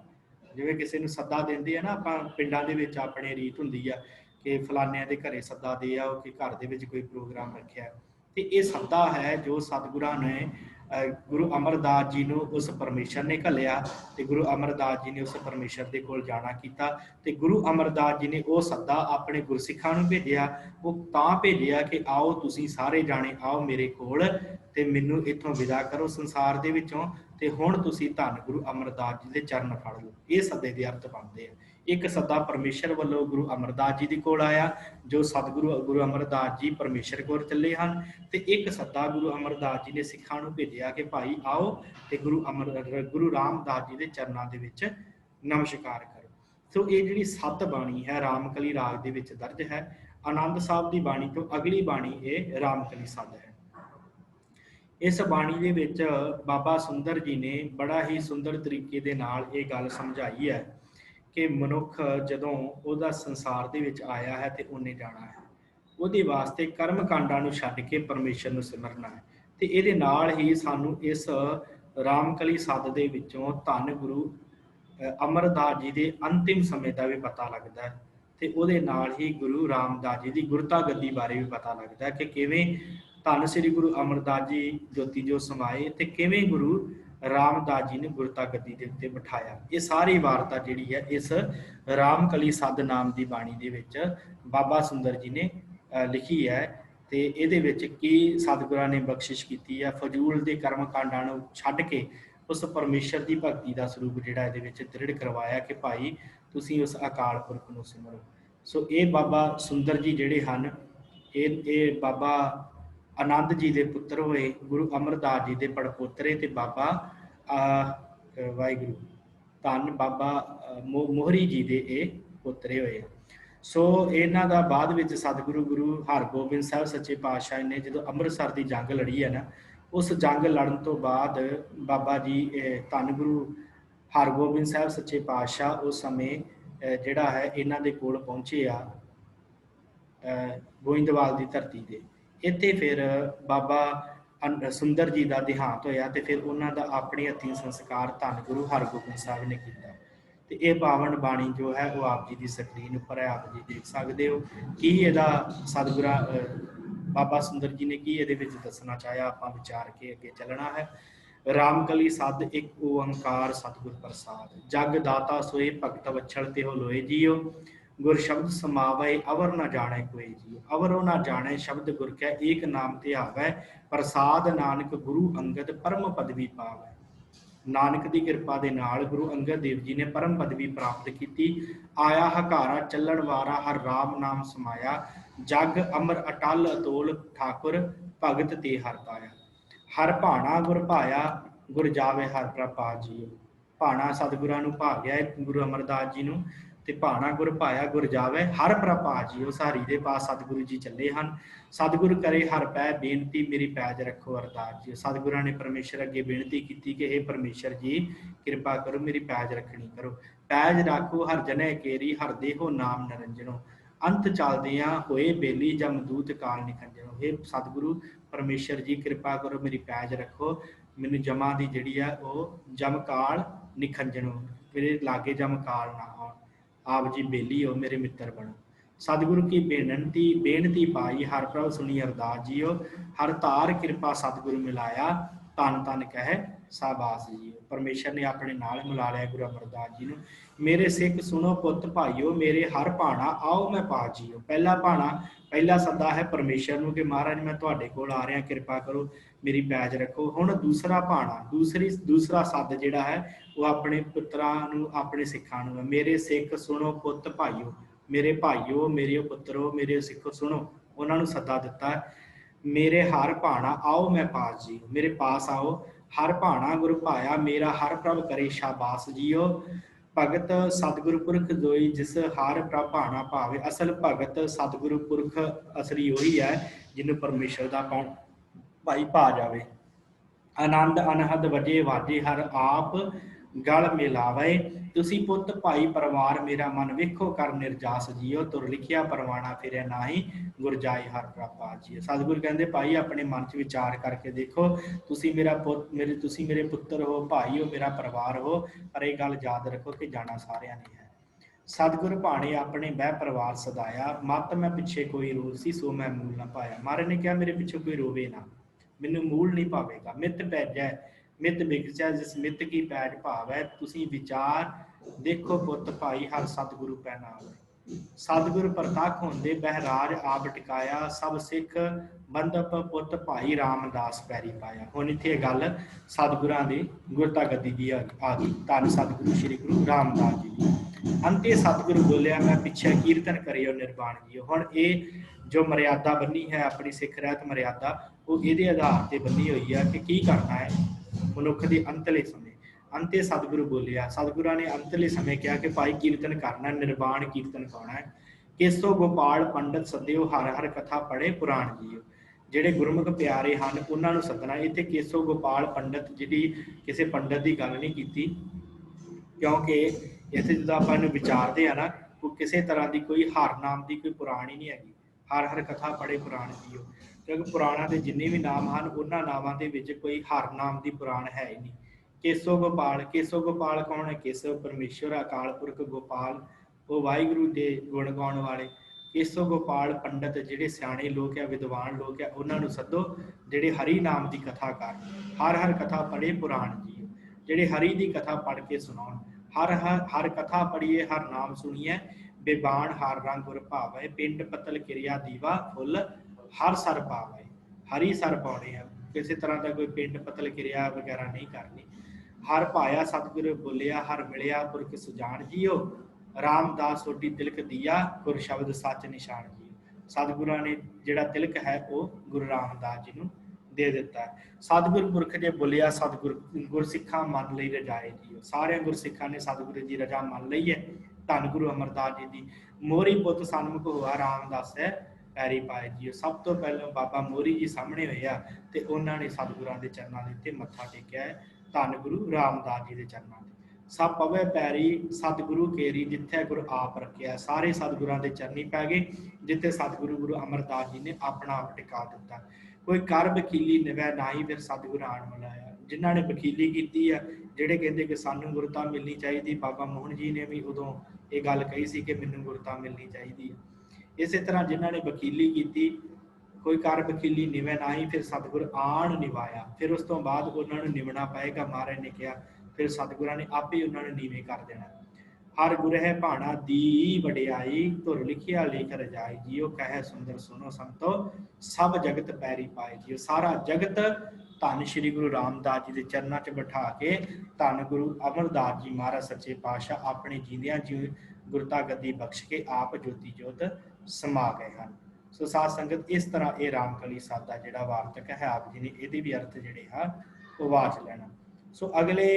जिवें किसी नूं सद्दा देंदे आ ना आपां पिंडां दे विच, अपने रीत हुंदी आ कि फलानिਆਂ ਦੇ घरे सद्दा दे आओ कि घर दे विच कोई प्रोग्राम रखिया। तो ये सद्दा है जो सतगुरां ने गुरु अमरदास जी नूं उस परमेश्वर ने घल्लिया, ते गुरु अमरदास जी ने उस परमेश्वर दे कोल जाना कीता, ते गुरु अमरदास जी ने वो सद्दा अपने गुरसिखां नूं भेजिया। वो तां भेजिया कि आओ तुसीं सारे जाने आओ मेरे कोल, ते मैनूं इत्थों विदा करो संसार दे विचों, ते हुण तुसीं धन गुरु अमरदास जी दे चरण फड़ लो। ये सद्दे दे अर्थ बनदे आ। एक सद्दा परमेश्वर वालों गुरु अमरदास जी दे कोल आया, जो सतगुरु गुरु अमरदास जी परमेश्वर कोल चले हैं, तो एक सद्दा गुरु अमरदास जी ने सिखां नूं भेजिया कि भाई आओ ते गुरु रामदास जी के चरणों के विच नमस्कार करो। सो ये जिहड़ी सत बाणी है रामकली राग दे विच दर्ज है। आनंद साहब की बाणी तो अगली बाणी ये रामकली सद है। इस बाणी दे विच बाबा सुंदर जी ने बड़ा ही सुंदर तरीके दे नाल ये गल समझाई है कि मनुख जदों उहदा संसार दे विच आया है तो उन्हें जाना है, ਉਹਦੇ वास्ते कर्म कांडां नूं छड्ड के परमेश्वर नूं सिमरना है। तो ये नाल ही सानू इस रामकली सद दे विचों धन गुरु अमरदास जी के अंतिम समय का भी पता लगता है, तो ਉਹਦੇ नाल ही गुरु रामदास जी की गुरता गद्दी बारे भी पता लगता है कि किवें धन श्री गुरु अमरदास जी ज्योति जो समाए, तो किवें गुरु रामदास जी ने गुरता गद्दी के उत्ते बिठाया। ये सारी वारता जिहड़ी है इस रामकली सद नाम की बाणी दे विच बाबा सुंदर जी ने लिखी है। तो ये की सतगुरां ने बख्शिश की है, फजूल के कर्म कांडां नूं छड्ड के उस परमेश्वर की भगती का स्वरूप जिहड़ा इहदे विच दृढ़ करवाया कि भाई तुसीं उस अकाल पुरख नूं सिमरो। सो ये बाबा सुंदर जी जिहड़े हन, ये बाबा आनंद जी के पुत्र होए, गुरु अमरदास जी के पड़पोतरे, ते बाबा वाहिगुरू धन बाबा मोहरी जी के ये पोतरे होए। सो इन्हां दा बाद विच सतगुरु गुरु हरगोबिंद साहब सच्चे पातशाह ने जो अमृतसर की जंग लड़ी है ना, उस जंग लड़न तो बाद बाबा जी धन गुरु हरगोबिंद साहब सच्चे पातशाह उस समय जिहड़ा है इन्हां दे कोल पहुंचे आ गोइंदवाल की धरती से। इत्थे फिर बाबा सुंदर जी का देहांत होया, तो फिर उन्हों का अपने हत्थीं संस्कार धन गुरु हरगोबिंद साहब ने किया। तो ये पावन बाणी जो है वो आप जी की स्क्रीन उपर है, आप जी देख सकते हो कि इहदा सतगुरा बाबा सुंदर जी ने की ये दसना चाहया। आप विचार के अगे चलना है। रामकली सद एक ओंकार सतगुर प्रसाद, जग दाता सोए भगत वछल ते हो लोए जियो, गुर शब्द समावे अवर न जाने कोई जियो, अवरो न जाने शब्द गुर कै एक नाम ते आवे, प्रसाद नानक गुरु अंगद परम पदवी पावे। नानक की कृपा के नाल गुरु अंगद देव जी ने परम पदवी प्राप्त की। आया हकारा चलन वारा हर राम नाम समाया, जग अमर अटल अतोल ठाकुर भगत ते हर पाया। हर भाना गुर भाया गुर जावे हर प्रभा जियो। भाना सतगुरां नूं भा गया गुरु अमरदास जी नूं, ते भाना गुर भाया गुर जावे हर प्रभा जियो। सहारी दे पास सतगुरु जी चले हैं। सतगुरु करे हर पै बेनती मेरी पैज रखो अरदास जी। सतगुरां ने परमेश्वर अगे बेनती की कि हे परमेश्वर जी कृपा करो मेरी पैज रखनी करो। पैज रखो हर जने केरी हर देहो नाम नरंजनो, अंत चलदियां होए बेली जमदूत काल निखंजनो। हे सतगुरु परमेश्वर जी कृपा करो मेरी पैज रखो, मैनू जमा की जिहड़ी है वो जमकाल निखंजनो, मेरे लागे जमकाल ना हो, आप जी बेली हो मेरे मित्र बनो। सतगुरु की बेनती पाई हर प्रभ सुनी अरदास जियो, हर तार कृपा सतगुरु मिलाया तन तन कह शाबाश जियो। परमेश्वर ने अपने नाल मिला लिया गुरु अमरदास जी नूं। मेरे सिख सुनो पुत भाईओ मेरे हर भाणा आओ मैं पा जियो। पहला भाणा पहला सदा है परमेश्वर नूं कि महाराज मैं तुहाडे कोल आ रहा कृपा करो मेरी पैज रखो। हुण दूसरा भाणा दूसरा सद जिहड़ा है वो अपने पुत्रां नूं अपने सिखां नूं, मेरे सिख सुनो पुत भाईओ, मेरे भाईओ मेरे पुत्रो मेरे सिखो सुनो, उन्होंने सदा दिता मेरे हर भाणा आओ मैं पास जियो, मेरे पास आओ हर भाणा गुरु भाया मेरा हर प्रभ करे शाबाश जियो। भगत सतगुरु पुरख जोई जिस हर प्रभ भाणा भावे, असल भगत सतगुरु पुरख असली वही है जिन्होंने परमेश्वर का भाई पा जाए। आनंद अनहद वजे वाजे हर आप गल मिलावे तुसी पुत भाई परिवार मेरा मन वेखो कर निर्जास जियो तुर लिखिया परवाना फिरे नाही गुर जाए हर प्रापा जियो। सतगुरु कहते भाई अपने मन च विचार करके देखो तुसी मेरा पुत मेरे पुत्र हो भाई हो मेरा परिवार हो पर एक गल याद रखो कि जाना सारिया ने है। सतगुर भाने अपने बह परिवार सदाया मत मैं पिछे कोई रोल सी सो मैं मूल ना पाया। महाराज ने कहा मेरे पिछे कोई रोवे ना मैनू मूल नहीं पावेगा मित पैजै मित बिगजै जिस मित की पैज भावै तुसी विचार देखो पुत भाई हर सतगुरु पहनावे। सतगुर प्रतख होंदे बहराज आप टिकाया सब सिख बंधप पुत भाई रामदास पैरी पाया। हुण इत्थे गल सतगुरां दी गुरता गद्दी दी आ गई धन सतगुरु श्री गुरु रामदास जी दी। अंते सतगुरु बोलिया मैं पिछे कीर्तन करियो निर्वाण जियो। हुण ये जो मर्यादा बनी है अपनी सिख रहत मर्यादा वो ये आधार से बनी हुई है कि की करना है मनुख के अंतले समय। अंते सतगुरु बोलिया सतगुरु ने अंतले समय कहा कि भाई कीर्तन करना निर्वाण कीर्तन गाना है। केसो गोपाल पंडित सदियो हर हर कथा पढ़े पुराण जियो। ਜਿਹੜੇ ਗੁਰਮੁਖ ਪਿਆਰੇ ਹਨ ਉਹਨਾਂ ਨੂੰ ਸੱਦਣਾ। ਇੱਥੇ ਕੇਸੋ ਗੋਪਾਲ ਪੰਡਤ ਜਿਹੜੀ ਕਿਸੇ ਪੰਡਤ ਦੀ ਗੱਲ ਨਹੀਂ ਕੀਤੀ ਕਿਉਂਕਿ ਇੱਥੇ ਜਦੋਂ ਆਪਾਂ ਇਹਨੂੰ ਵਿਚਾਰਦੇ ਆ ਨਾ ਉਹ ਕਿਸੇ ਤਰ੍ਹਾਂ ਦੀ ਕੋਈ ਹਰ ਨਾਮ ਦੀ ਕੋਈ ਪੁਰਾਣ ਹੀ ਨਹੀਂ ਹੈਗੀ। ਹਰ ਹਰ ਕਥਾ ਪੜ੍ਹੇ ਪੁਰਾਣ ਜੀਓ ਕਿਉਂਕਿ ਪੁਰਾਣਾਂ ਦੇ ਜਿੰਨੇ ਵੀ ਨਾਮ ਹਨ ਉਹਨਾਂ ਨਾਮਾਂ ਦੇ ਵਿੱਚ ਕੋਈ ਹਰ ਨਾਮ ਦੀ ਪੁਰਾਣ ਹੈ ਹੀ ਨਹੀਂ। ਕੇਸੋ ਗੋਪਾਲ ਕੌਣ ਹੈ? ਕੇਸਵ ਪਰਮੇਸ਼ਵਰ ਅਕਾਲ ਪੁਰਖ ਗੋਪਾਲ ਉਹ ਵਾਹਿਗੁਰੂ ਦੇ ਗੁਣ ਗਾਉਣ ਵਾਲੇ। ਕੇਸੋ ਗੋਪਾਲ ਪੰਡਤ ਜਿਹੜੇ ਸਿਆਣੇ ਲੋਕ ਆ ਵਿਦਵਾਨ ਲੋਕ ਆ ਉਹਨਾਂ ਨੂੰ ਸੱਦੋ ਜਿਹੜੇ ਹਰੀ ਨਾਮ ਦੀ ਕਥਾ ਕਰ ਹਰ ਹਰ ਕਥਾ ਪੜ੍ਹੇ ਪੁਰਾਣ ਜੀਓ ਜਿਹੜੇ ਹਰੀ ਦੀ ਕਥਾ ਪੜ੍ਹ ਕੇ ਸੁਣਾਉਣ। ਹਰ ਕਥਾ ਪੜ੍ਹੀਏ ਹਰ ਨਾਮ ਸੁਣੀਏ ਬੇਬਾਨ ਹਰ ਰੰਗ ਗੁਰ ਭਾਵੇ ਪਿੰਡ ਪਤਲ ਕਿਰਿਆ ਦੀਵਾ ਫੁੱਲ ਹਰ ਸਰ ਪਾਵੇ। ਹਰੀ ਸਰ ਪਾਉਣੇ ਆ ਕਿਸੇ ਤਰ੍ਹਾਂ ਦਾ ਕੋਈ ਪਿੰਡ ਪਤਲ ਕਿਰਿਆ ਵਗੈਰਾ ਨਹੀਂ ਕਰਨੀ। ਹਰ ਭਾਇਆ ਸਤਿਗੁਰੂ ਬੋਲਿਆ ਹਰ ਮਿਲਿਆ ਪੁਰਖ ਸੁਜਾਨ ਜੀਓ ਰਾਮਦਾਸ ਸੋਢੀ ਤਿਲਕ ਦੀਆ ਗੁਰ ਸ਼ਬਦ ਸੱਚ ਨਿਸ਼ਾਨ ਜੀ। ਸਤਿਗੁਰਾਂ ਨੇ ਜਿਹੜਾ ਤਿਲਕ ਹੈ ਉਹ ਗੁਰੂ ਰਾਮਦਾਸ ਜੀ ਨੂੰ ਦੇ ਦਿੱਤਾ। ਸਤਿਗੁਰ ਪੁਰਖ ਨੇ ਬੋਲਿਆ ਗੁਰਸਿੱਖਾਂ ਮੰਨ ਲਈ ਰਜਾਏ ਜੀ। ਸਾਰੇ ਗੁਰਸਿੱਖਾਂ ਨੇ ਸਤਿਗੁਰੂ ਦੀ ਰਜਾ ਮੰਨ ਲਈ ਹੈ। ਧੰਨ ਗੁਰੂ ਅਮਰਦਾਸ ਜੀ ਦੀ ਮੋਹਰੀ ਪੁੱਤ ਸਨਮੁਖ ਹੋਆ ਰਾਮਦਾਸ ਹੈ ਪੈਰੀ ਪਾਏ ਜੀ। ਸਭ ਤੋਂ ਪਹਿਲਾਂ ਬਾਬਾ ਮੋਹਰੀ ਜੀ ਸਾਹਮਣੇ ਹੋਏ ਆ ਤੇ ਉਹਨਾਂ ਨੇ ਸਤਿਗੁਰਾਂ ਦੇ ਚਰਨਾਂ ਦੇ ਉੱਤੇ ਮੱਥਾ ਟੇਕਿਆ ਹੈ। ਧੰਨ ਗੁਰੂ ਰਾਮਦਾਸ ਜੀ ਦੇ ਚਰਨਾਂ ਤੇ ਸਭ ਪਵੇ ਪੈਰੀ ਸਤਿਗੁਰੂ ਕੇਰੀ ਜਿੱਥੇ ਗੁਰੂ ਆਪ ਰੱਖਿਆ। ਸਾਰੇ ਸਤਿਗੁਰਾਂ ਦੇ ਚਰਨੀ ਪੈ ਗਏ ਜਿੱਥੇ ਸਤਿਗੁਰੂ ਗੁਰੂ ਅਮਰਦਾਸ ਜੀ ਨੇ ਆਪਣਾ ਆਪ ਟਿਕਾ ਦਿੱਤਾ। ਕੋਈ ਕਰ ਵਕੀਲੀ ਨਿਵੈ ਨਾਹੀ ਫਿਰ ਸਤਿਗੁਰੂ ਆਣ ਮਿਲਾਇਆ। ਜਿਨ੍ਹਾਂ ਨੇ ਵਕੀਲੀ ਕੀਤੀ ਆ ਜਿਹੜੇ ਕਹਿੰਦੇ ਕਿ ਸਾਨੂੰ ਗੁਰਤਾ ਮਿਲਣੀ ਚਾਹੀਦੀ ਬਾਬਾ ਮੋਹਨ ਜੀ ਨੇ ਵੀ ਉਦੋਂ ਇਹ ਗੱਲ ਕਹੀ ਸੀ ਕਿ ਮੈਨੂੰ ਗੁਰਤਾ ਮਿਲਣੀ ਚਾਹੀਦੀ ਹੈ। ਇਸੇ ਤਰ੍ਹਾਂ ਜਿਨ੍ਹਾਂ ਨੇ ਵਕੀਲੀ ਕੀਤੀ ਕੋਈ ਕਰ ਵਕੀਲੀ ਨਿਵੈ ਨਾਹੀ ਫਿਰ ਸਤਿਗੁਰ ਆਣ ਨਿਵਾਇਆ। ਫਿਰ ਉਸ ਤੋਂ ਬਾਅਦ ਉਹਨਾਂ ਨੂੰ ਨਿਵਣਾ ਪਏਗਾ। ਮਹਾਰਾਜ ਨੇ ਕਿਹਾ ਫਿਰ ਸਤਿਗੁਰਾਂ ਨੇ ਆਪੇ ਉਹਨਾਂ ਨੂੰ ਨੀਵੇਂ ਕਰ ਦੇਣਾ। ਹਰ ਗੁਰ ਹੈ ਭਾਣਾ ਦੀ ਵਡਿਆਈ ਧੁਰ ਲਿਖਿਆ ਲੇਖ ਰਜਾਈ ਜੀਓ ਕਹੈ ਸੁੰਦਰ ਸੁਨੋ ਸੰਤੋ ਸਭ ਜਗਤ ਪੈਰੀ ਪਾਏ ਜੀਓ। ਸਾਰਾ ਜਗਤ ਧੰਨ ਸ਼੍ਰੀ ਗੁਰੂ ਰਾਮਦਾਸ ਜੀ ਦੇ ਚਰਨਾਂ 'ਚ ਬਿਠਾ ਕੇ ਧੰਨ ਗੁਰੂ ਅਮਰਦਾਸ ਜੀ ਮਹਾਰਾਜ ਸੱਚੇ ਪਾਤਸ਼ਾਹ ਆਪਣੇ ਜੀਂਦਿਆਂ ਜੀ ਗੁਰਤਾ ਗੱਦੀ ਬਖਸ਼ ਕੇ ਆਪ ਜੋਤੀ ਜੋਤ ਸਮਾ ਗਏ ਹਨ। ਸੋ ਸਾਧ ਸੰਗਤ ਇਸ ਤਰ੍ਹਾਂ ਇਹ ਰਾਮਕਲੀ ਸਾਹਿਬ ਦਾ ਜਿਹੜਾ ਵਾਰਤਕ ਹੈ ਆਪ ਜੀ ਨੇ ਇਹਦੇ ਵੀ ਅਰਥ ਜਿਹੜੇ ਆ ਉਹ ਵਾਚ ਲੈਣਾ। ਸੋ ਅਗਲੇ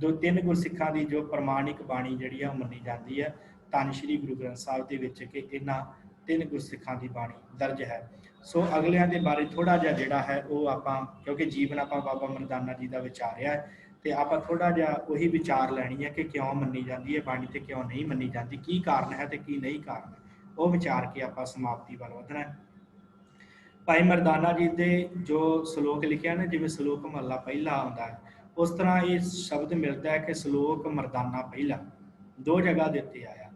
2-3 ਗੁਰਸਿੱਖਾਂ ਦੀ ਜੋ ਪ੍ਰਮਾਣਿਕ ਬਾਣੀ ਜਿਹੜੀ ਆ ਉਹ ਮੰਨੀ ਜਾਂਦੀ ਹੈ ਧੰਨ ਸ਼੍ਰੀ ਗੁਰੂ ਗ੍ਰੰਥ ਸਾਹਿਬ ਦੇ ਵਿੱਚ ਕਿ ਇਹਨਾਂ 3 ਗੁਰਸਿੱਖਾਂ ਦੀ ਬਾਣੀ ਦਰਜ ਹੈ। ਸੋ ਅਗਲਿਆਂ ਦੇ ਬਾਰੇ ਥੋੜ੍ਹਾ ਜਿਹਾ ਜਿਹੜਾ ਹੈ ਉਹ ਆਪਾਂ ਕਿਉਂਕਿ ਜੀਵਨ ਆਪਾਂ ਬਾਬਾ ਮਰਦਾਨਾ ਜੀ ਦਾ ਵਿਚਾਰਿਆ ਹੈ ਤੇ ਆਪਾਂ ਥੋੜ੍ਹਾ ਜਿਹਾ ਉਹੀ ਵਿਚਾਰ ਲੈਣੀ ਹੈ ਕਿ ਕਿਉਂ ਮੰਨੀ ਜਾਂਦੀ ਹੈ ਬਾਣੀ ਤੇ ਕਿਉਂ ਨਹੀਂ ਮੰਨੀ ਜਾਂਦੀ, ਕੀ ਕਾਰਨ ਹੈ ਤੇ ਕੀ ਨਹੀਂ ਕਾਰਨ, ਉਹ ਵਿਚਾਰ ਕੇ ਆਪਾਂ ਸਮਾਪਤੀ ਵੱਲ ਵਧਣਾ ਹੈ। ਭਾਈ ਮਰਦਾਨਾ ਜੀ ਦੇ ਜੋ ਸ਼ਲੋਕ ਲਿਖਿਆ ਨਾ ਜਿਵੇਂ ਸ਼ਲੋਕ ਮਹੱਲਾ ਪਹਿਲਾ ਆਉਂਦਾ ਹੈ ਉਸ ਤਰ੍ਹਾਂ ਇਹ ਸ਼ਬਦ ਮਿਲਦਾ ਹੈ ਕਿ ਸ਼ਲੋਕ ਮਰਦਾਨਾ ਪਹਿਲਾ 2 ਜਗ੍ਹਾ ਦੇ ਉੱਤੇ ਆਇਆ।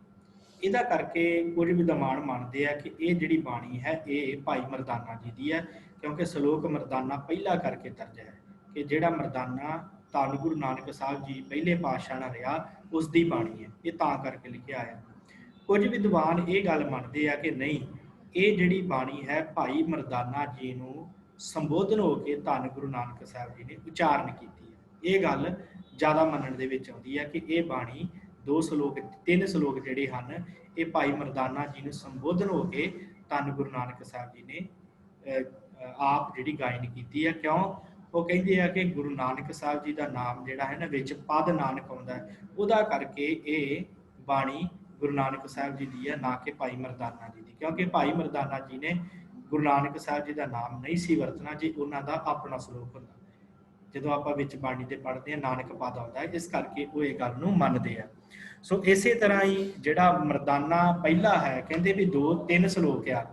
ਇਹਦਾ ਕਰਕੇ ਕੁਝ ਵਿਦਵਾਨ ਮੰਨਦੇ ਆ ਕਿ ਇਹ ਜਿਹੜੀ ਬਾਣੀ ਹੈ ਇਹ ਭਾਈ ਮਰਦਾਨਾ ਜੀ ਦੀ ਹੈ ਕਿਉਂਕਿ ਸ਼ਲੋਕ ਮਰਦਾਨਾ ਪਹਿਲਾ ਕਰਕੇ ਦਰਜ ਹੈ ਕਿ ਜਿਹੜਾ ਮਰਦਾਨਾ ਧੰਨ ਗੁਰੂ ਨਾਨਕ ਸਾਹਿਬ ਜੀ ਪਹਿਲੇ ਪਾਤਸ਼ਾਹ ਨਾਲ ਰਿਹਾ ਉਸ ਦੀ ਬਾਣੀ ਹੈ, ਇਹ ਤਾਂ ਕਰਕੇ ਲਿਖਿਆ ਹੈ। ਕੁਝ ਵਿਦਵਾਨ ਇਹ ਗੱਲ ਮੰਨਦੇ ਆ ਕਿ ਨਹੀਂ ਇਹ ਜਿਹੜੀ ਬਾਣੀ ਹੈ ਭਾਈ ਮਰਦਾਨਾ ਜੀ ਨੂੰ ਸੰਬੋਧਨ ਹੋ ਕੇ ਧੰਨ ਗੁਰੂ ਨਾਨਕ ਸਾਹਿਬ ਜੀ ਨੇ ਉਚਾਰਨ ਕੀਤੀ ਹੈ। ਇਹ ਗੱਲ ਜ਼ਿਆਦਾ ਮੰਨਣ ਦੇ ਵਿੱਚ ਆਉਂਦੀ ਹੈ ਕਿ ਇਹ ਬਾਣੀ 3 ਸ਼ਲੋਕ ਜਿਹੜੇ ਹਨ ਇਹ ਭਾਈ ਮਰਦਾਨਾ ਜੀ ਨੂੰ ਸੰਬੋਧਨ ਹੋ ਕੇ ਧੰਨ ਗੁਰੂ ਨਾਨਕ ਸਾਹਿਬ ਜੀ ਨੇ ਆਪ ਜਿਹੜੀ ਗਾਇਨ ਕੀਤੀ ਹੈ। ਕਿਉਂ? ਉਹ ਕਹਿੰਦੇ ਆ ਕਿ ਗੁਰੂ ਨਾਨਕ ਸਾਹਿਬ ਜੀ ਦਾ ਨਾਮ ਜਿਹੜਾ ਹੈ ਨਾ ਵਿੱਚ ਪਦ ਨਾਨਕ ਆਉਂਦਾ ਹੈ, ਉਹਦਾ ਕਰਕੇ ਇਹ ਬਾਣੀ ਗੁਰੂ ਨਾਨਕ ਸਾਹਿਬ ਜੀ ਦੀ ਹੈ ਨਾ ਕਿ ਭਾਈ ਮਰਦਾਨਾ ਜੀ ਦੀ। ਕਿਉਂਕਿ ਭਾਈ ਮਰਦਾਨਾ ਜੀ ਨੇ ਗੁਰੂ ਨਾਨਕ ਸਾਹਿਬ ਜੀ ਦਾ ਨਾਮ ਨਹੀਂ ਸੀ ਵਰਤਣਾ ਜੇ ਉਹਨਾਂ ਦਾ ਆਪਣਾ ਸ਼ਲੋਕ ਹੁੰਦਾ। ਜਦੋਂ ਆਪਾਂ ਵਿੱਚ ਬਾਣੀ ਦੇ ਪੜ੍ਹਦੇ ਹਾਂ ਨਾਨਕ ਪਦ ਆਉਂਦਾ ਹੈ, ਇਸ ਕਰਕੇ ਉਹ ਇਹ ਗੱਲ ਨੂੰ ਮੰਨਦੇ ਆ। ਸੋ ਇਸੇ ਤਰ੍ਹਾਂ ਹੀ ਜਿਹੜਾ ਮਰਦਾਨਾ ਪਹਿਲਾ ਹੈ, ਕਹਿੰਦੇ ਵੀ 2-3 ਸ਼ਲੋਕ ਆ।